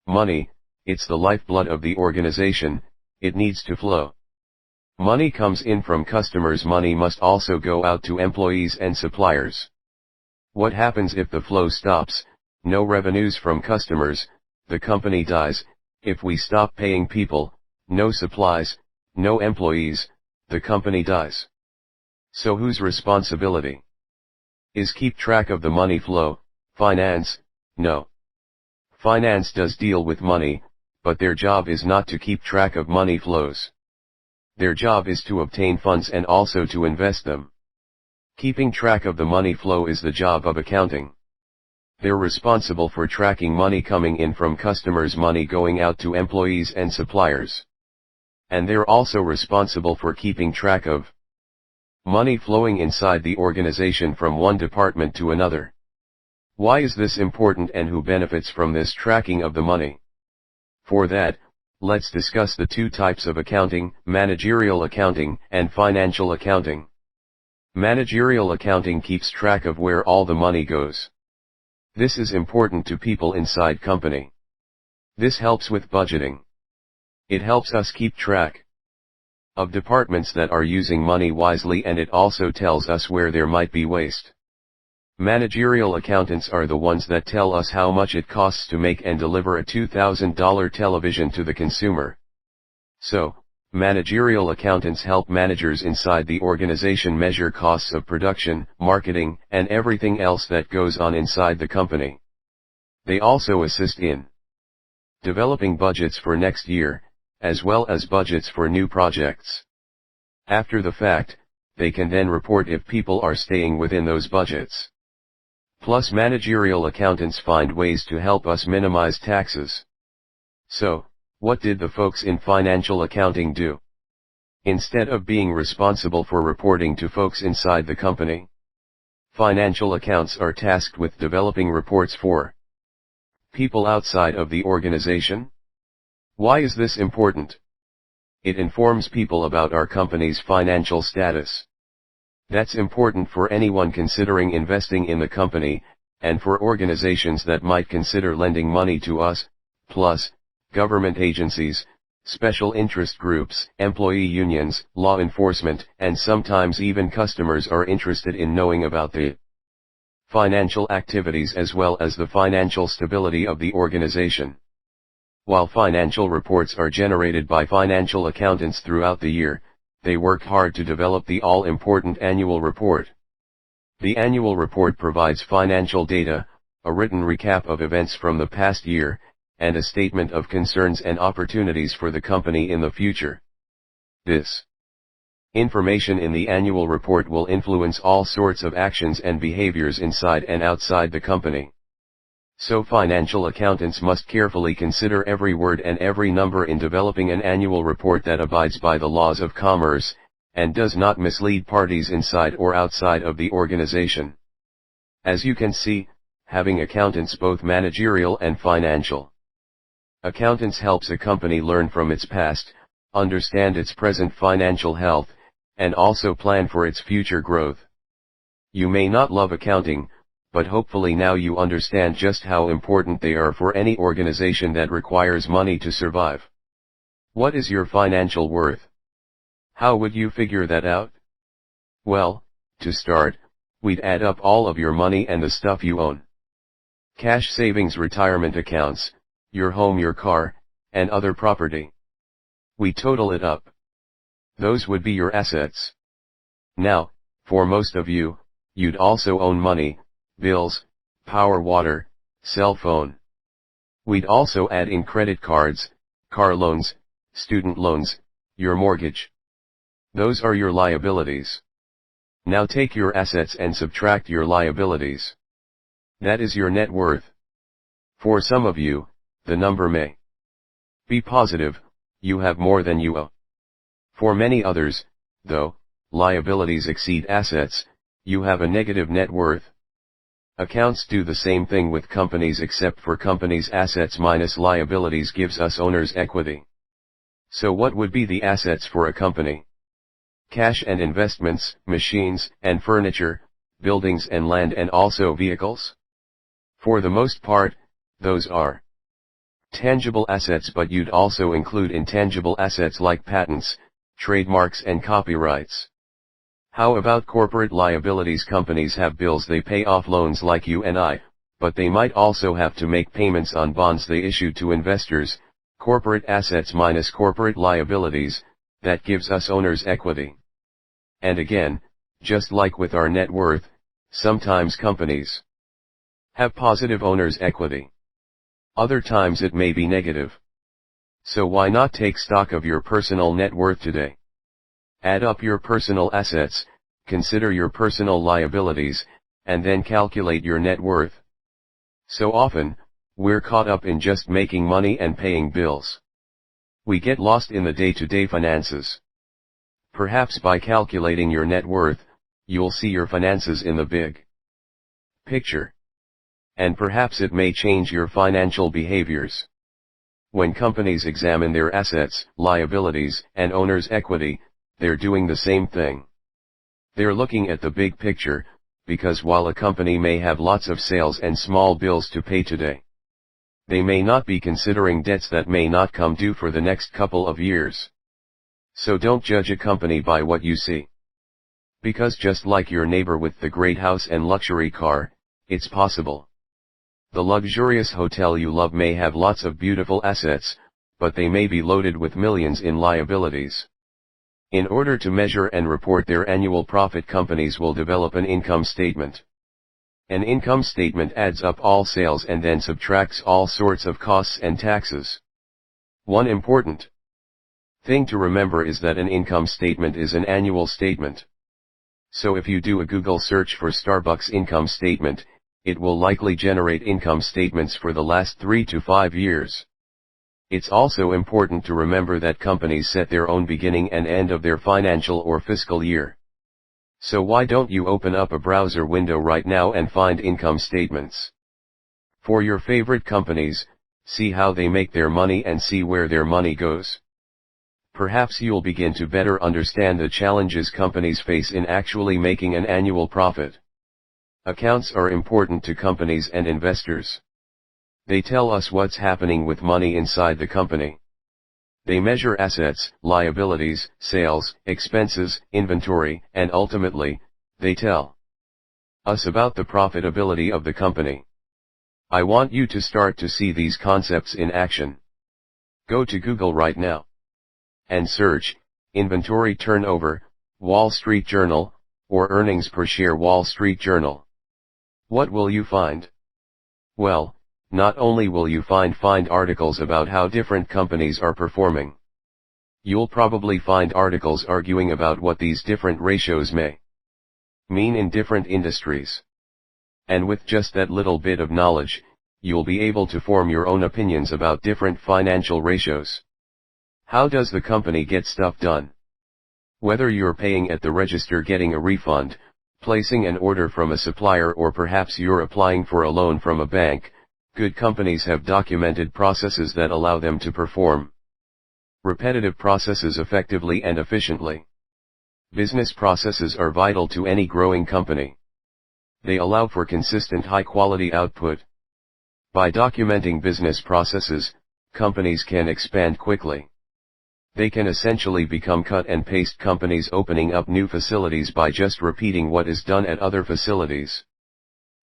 Money, it's the lifeblood of the organization, it needs to flow. Money comes in from customers, money must also go out to employees and suppliers. What happens if the flow stops? No revenues from customers, the company dies. If we stop paying people, no supplies, no employees, the company dies. So whose responsibility is keep track of the money flow? Finance? No. Finance does deal with money, but their job is not to keep track of money flows. Their job is to obtain funds and also to invest them. Keeping track of the money flow is the job of accounting. They're responsible for tracking money coming in from customers, money going out to employees and suppliers. And they're also responsible for keeping track of money flowing inside the organization from one department to another. Why is this important and who benefits from this tracking of the money? For that, let's discuss the two types of accounting, managerial accounting and financial accounting. Managerial accounting keeps track of where all the money goes. This is important to people inside company. This helps with budgeting. It helps us keep track of departments that are using money wisely, and it also tells us where there might be waste. Managerial accountants are the ones that tell us how much it costs to make and deliver a $2,000 television to the consumer. So, managerial accountants help managers inside the organization measure costs of production, marketing, and everything else that goes on inside the company. They also assist in developing budgets for next year, as well as budgets for new projects. After the fact, they can then report if people are staying within those budgets. Plus, managerial accountants find ways to help us minimize taxes. So, what did the folks in financial accounting do? Instead of being responsible for reporting to folks inside the company, financial accounts are tasked with developing reports for people outside of the organization. Why is this important? It informs people about our company's financial status. That's important for anyone considering investing in the company, and for organizations that might consider lending money to us, plus, government agencies, special interest groups, employee unions, law enforcement, and sometimes even customers are interested in knowing about the financial activities as well as the financial stability of the organization. While financial reports are generated by financial accountants throughout the year, they work hard to develop the all-important annual report. The annual report provides financial data, a written recap of events from the past year, and a statement of concerns and opportunities for the company in the future. This information in the annual report will influence all sorts of actions and behaviors inside and outside the company. So financial accountants must carefully consider every word and every number in developing an annual report that abides by the laws of commerce, and does not mislead parties inside or outside of the organization. As you can see, having accountants both managerial and financial. Accountants helps a company learn from its past, understand its present financial health, and also plan for its future growth. You may not love accounting, but hopefully now you understand just how important they are for any organization that requires money to survive. What is your financial worth? How would you figure that out? Well, to start, we'd add up all of your money and the stuff you own. Cash savings, retirement accounts, your home, your car, and other property. We total it up. Those would be your assets. Now, for most of you, you'd also own money, bills, power, water, cell phone. We'd also add in credit cards, car loans, student loans, your mortgage. Those are your liabilities. Now take your assets and subtract your liabilities. That is your net worth. For some of you, the number may be positive, you have more than you owe. For many others, though, liabilities exceed assets, you have a negative net worth. Accounts do the same thing with companies, except for companies' assets minus liabilities gives us owner's equity. So what would be the assets for a company? Cash and investments, machines and furniture, buildings and land, and also vehicles? For the most part, those are tangible assets, but you'd also include intangible assets like patents, trademarks and copyrights. How about corporate liabilities? Companies have bills they pay off, loans like you and I, but they might also have to make payments on bonds they issue to investors. Corporate assets minus corporate liabilities, that gives us owner's equity. And again, just like with our net worth, sometimes companies have positive owner's equity. Other times it may be negative. So why not take stock of your personal net worth today? Add up your personal assets, consider your personal liabilities, and then calculate your net worth. So often, we're caught up in just making money and paying bills. We get lost in the day-to-day finances. Perhaps by calculating your net worth, you'll see your finances in the big picture. And perhaps it may change your financial behaviors. When companies examine their assets, liabilities, and owner's equity, they're doing the same thing. They're looking at the big picture, because while a company may have lots of sales and small bills to pay today, they may not be considering debts that may not come due for the next couple of years. So don't judge a company by what you see. Because just like your neighbor with the great house and luxury car, it's possible the luxurious hotel you love may have lots of beautiful assets, but they may be loaded with millions in liabilities. In order to measure and report their annual profit, companies will develop an income statement. An income statement adds up all sales and then subtracts all sorts of costs and taxes. One important thing to remember is that an income statement is an annual statement. So if you do a Google search for Starbucks income statement, it will likely generate income statements for the last 3 to 5 years. It's also important to remember that companies set their own beginning and end of their financial or fiscal year. So why don't you open up a browser window right now and find income statements for your favorite companies, see how they make their money and see where their money goes. Perhaps you'll begin to better understand the challenges companies face in actually making an annual profit. Accounts are important to companies and investors. They tell us what's happening with money inside the company. They measure assets, liabilities, sales, expenses, inventory, and ultimately, they tell us about the profitability of the company. I want you to start to see these concepts in action. Go to Google right now and search inventory turnover, Wall Street Journal, or earnings per share Wall Street Journal. What will you find? Well, not only will you find articles about how different companies are performing. You'll probably find articles arguing about what these different ratios may mean in different industries. And with just that little bit of knowledge, you'll be able to form your own opinions about different financial ratios. How does the company get stuff done? Whether you're paying at the register, getting a refund, placing an order from a supplier, or perhaps you're applying for a loan from a bank, good companies have documented processes that allow them to perform repetitive processes effectively and efficiently. Business processes are vital to any growing company. They allow for consistent high-quality output. By documenting business processes, companies can expand quickly. They can essentially become cut-and-paste companies, opening up new facilities by just repeating what is done at other facilities.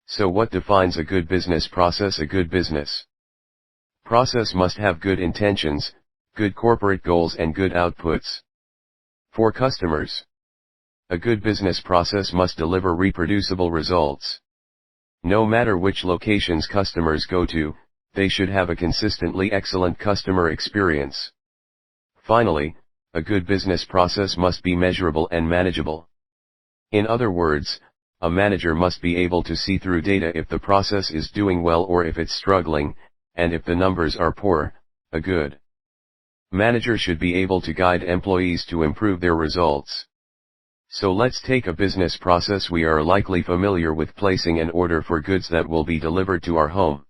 So what defines a good business process? A good business process must have good intentions, good corporate goals, and good outputs. For customers, a good business process must deliver reproducible results. No matter which locations customers go to, they should have a consistently excellent customer experience. Finally, a good business process must be measurable and manageable. In other words, a manager must be able to see through data if the process is doing well or if it's struggling, and if the numbers are poor, a good manager should be able to guide employees to improve their results. So let's take a business process. We are likely familiar with placing an order for goods that will be delivered to our home.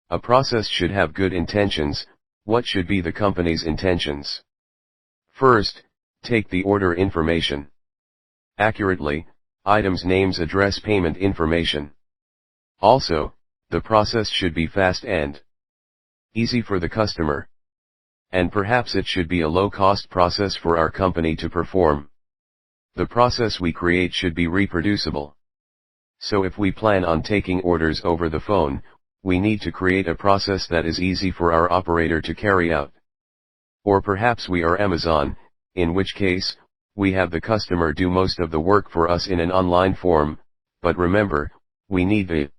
A process should have good intentions. What should be the company's intentions? First, take the order information accurately, items, names, address, payment information. Also, the process should be fast and easy for the customer. And perhaps it should be a low-cost process for our company to perform. The process we create should be reproducible. So if we plan on taking orders over the phone, we need to create a process that is easy for our operator to carry out. Or perhaps we are Amazon, in which case, we have the customer do most of the work for us in an online form, but remember, we need the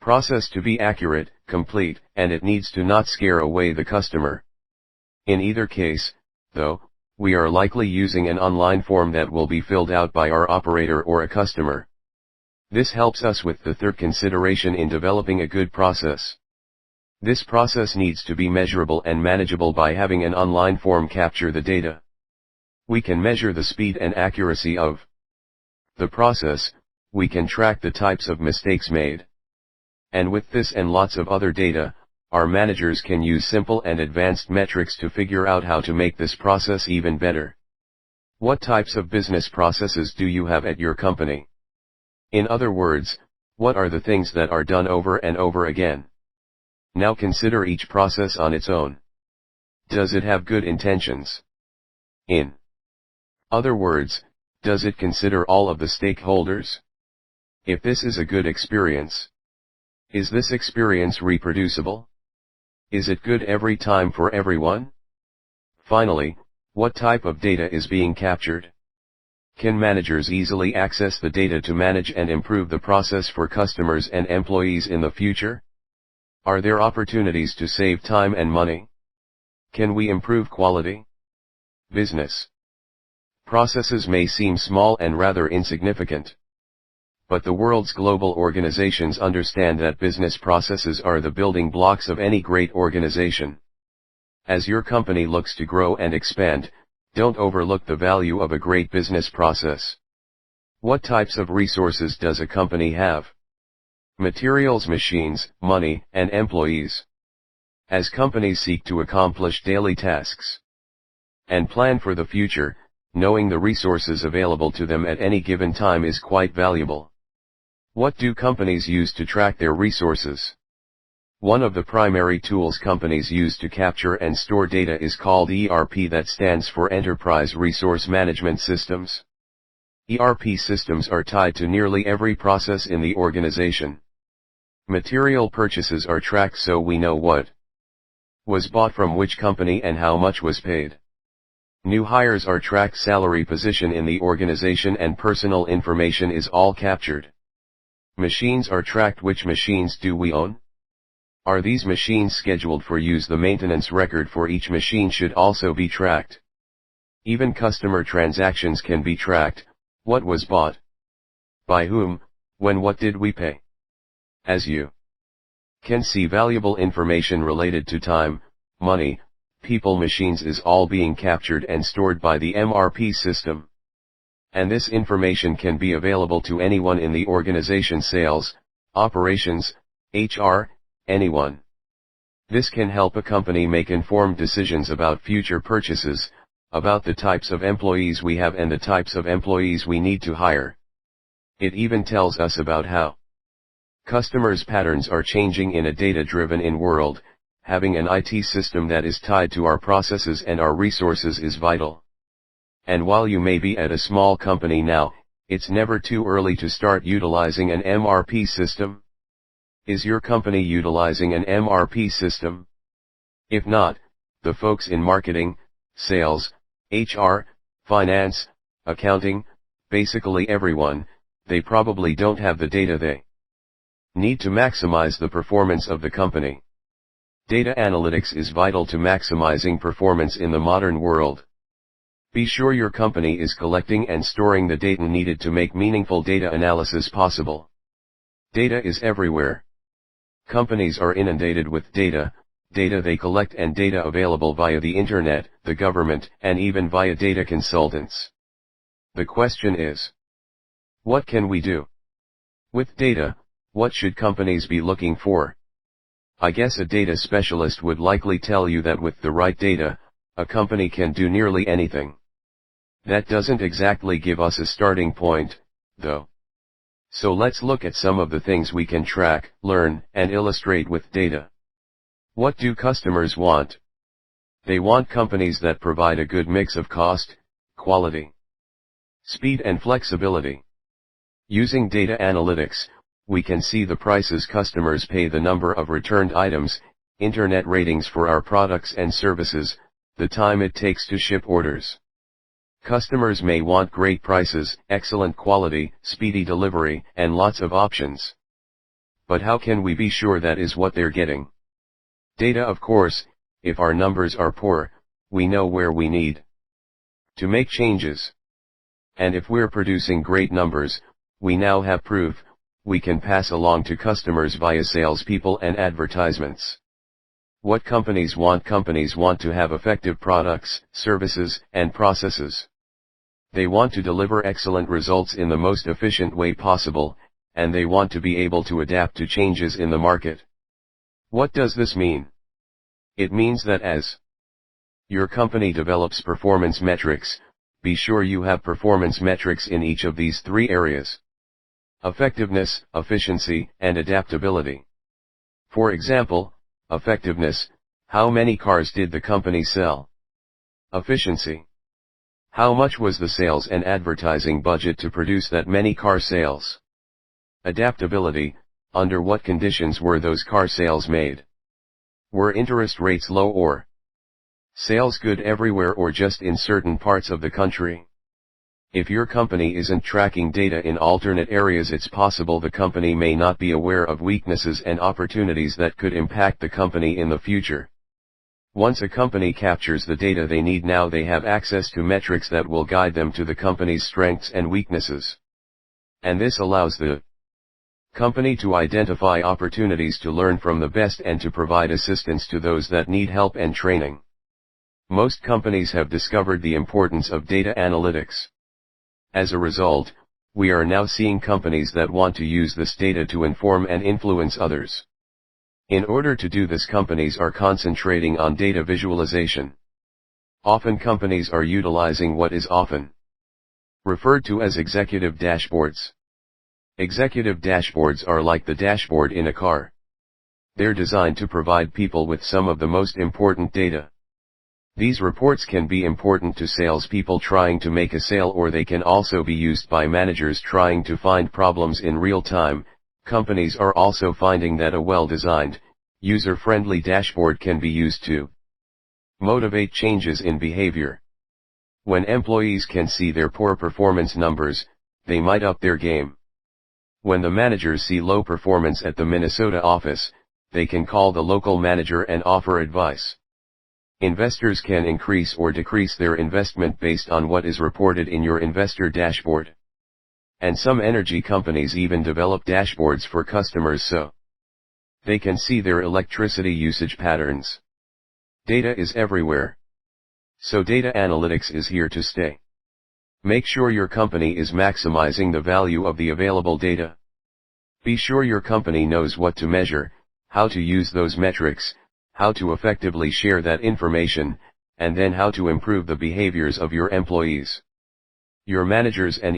process to be accurate, complete, and it needs to not scare away the customer. In either case, though, we are likely using an online form that will be filled out by our operator or a customer. This helps us with the third consideration in developing a good process. This process needs to be measurable and manageable by having an online form capture the data. We can measure the speed and accuracy of the process, we can track the types of mistakes made. And with this and lots of other data, our managers can use simple and advanced metrics to figure out how to make this process even better. What types of business processes do you have at your company? In other words, what are the things that are done over and over again? Now consider each process on its own. Does it have good intentions? In other words, does it consider all of the stakeholders? If this is a good experience, is this experience reproducible? Is it good every time for everyone? Finally, what type of data is being captured? Can managers easily access the data to manage and improve the process for customers and employees in the future? Are there opportunities to save time and money? Can we improve quality? Business processes may seem small and rather insignificant. But the world's global organizations understand that business processes are the building blocks of any great organization. As your company looks to grow and expand, don't overlook the value of a great business process. What types of resources does a company have? Materials, machines, money, and employees. As companies seek to accomplish daily tasks and plan for the future, knowing the resources available to them at any given time is quite valuable. What do companies use to track their resources? One of the primary tools companies use to capture and store data is called ERP, that stands for Enterprise Resource Management Systems. ERP systems are tied to nearly every process in the organization. Material purchases are tracked so we know what was bought from which company and how much was paid. New hires are tracked, salary, position in the organization, and personal information is all captured. Machines are tracked. Which machines do we own? Are these machines scheduled for use? The maintenance record for each machine should also be tracked. Even customer transactions can be tracked. What was bought? By whom? When? What did we pay? As you can see, valuable information related to time, money, people, machines is all being captured and stored by the MRP system. And this information can be available to anyone in the organization: sales, operations, HR, anyone. This can help a company make informed decisions about future purchases, about the types of employees we have and the types of employees we need to hire. It even tells us about how customers' patterns are changing in a data-driven world. Having an IT system that is tied to our processes and our resources is vital. And while you may be at a small company now, it's never too early to start utilizing an MRP system. Is your company utilizing an MRP system? If not, the folks in marketing, sales, HR, finance, accounting, basically everyone, they probably don't have the data they need to maximize the performance of the company. Data analytics is vital to maximizing performance in the modern world. Be sure your company is collecting and storing the data needed to make meaningful data analysis possible. Data is everywhere. Companies are inundated with data they collect and data available via the internet, the government, and even via data consultants. The question is, what can we do with data? What should companies be looking for? I guess a data specialist would likely tell you that with the right data, a company can do nearly anything. That doesn't exactly give us a starting point, though. So let's look at some of the things we can track, learn, and illustrate with data. What do customers want? They want companies that provide a good mix of cost, quality, speed, and flexibility. Using data analytics, we can see the prices customers pay, the number of returned items, internet ratings for our products and services, the time it takes to ship orders. Customers may want great prices, excellent quality, speedy delivery, and lots of options. But how can we be sure that is what they're getting? Data, of course. If our numbers are poor, we know where we need to make changes. And if we're producing great numbers, we now have proof we can pass along to customers via salespeople and advertisements. What companies want? Companies want to have effective products, services, and processes. They want to deliver excellent results in the most efficient way possible, and they want to be able to adapt to changes in the market. What does this mean? It means that as your company develops performance metrics, be sure you have performance metrics in each of these three areas: effectiveness, efficiency, and adaptability. For example, effectiveness: how many cars did the company sell? Efficiency: how much was the sales and advertising budget to produce that many car sales? Adaptability: under what conditions were those car sales made? Were interest rates low, or sales good everywhere, or just in certain parts of the country? If your company isn't tracking data in alternate areas, it's possible the company may not be aware of weaknesses and opportunities that could impact the company in the future. Once a company captures the data they need now, they have access to metrics that will guide them to the company's strengths and weaknesses. And this allows the company to identify opportunities to learn from the best and to provide assistance to those that need help and training. Most companies have discovered the importance of data analytics. As a result, we are now seeing companies that want to use this data to inform and influence others. In order to do this, companies are concentrating on data visualization. Often companies are utilizing what is often referred to as executive dashboards. Executive dashboards are like the dashboard in a car. They're designed to provide people with some of the most important data. These reports can be important to salespeople trying to make a sale, or they can also be used by managers trying to find problems in real time. Companies are also finding that a well-designed, user-friendly dashboard can be used to motivate changes in behavior. When employees can see their poor performance numbers, they might up their game. When the managers see low performance at the Minnesota office, they can call the local manager and offer advice. Investors can increase or decrease their investment based on what is reported in your investor dashboard. And some energy companies even develop dashboards for customers so they can see their electricity usage patterns. Data is everywhere. So data analytics is here to stay. Make sure your company is maximizing the value of the available data. Be sure your company knows what to measure, how to use those metrics, how to effectively share that information, and then how to improve the behaviors of your employees. Your managers and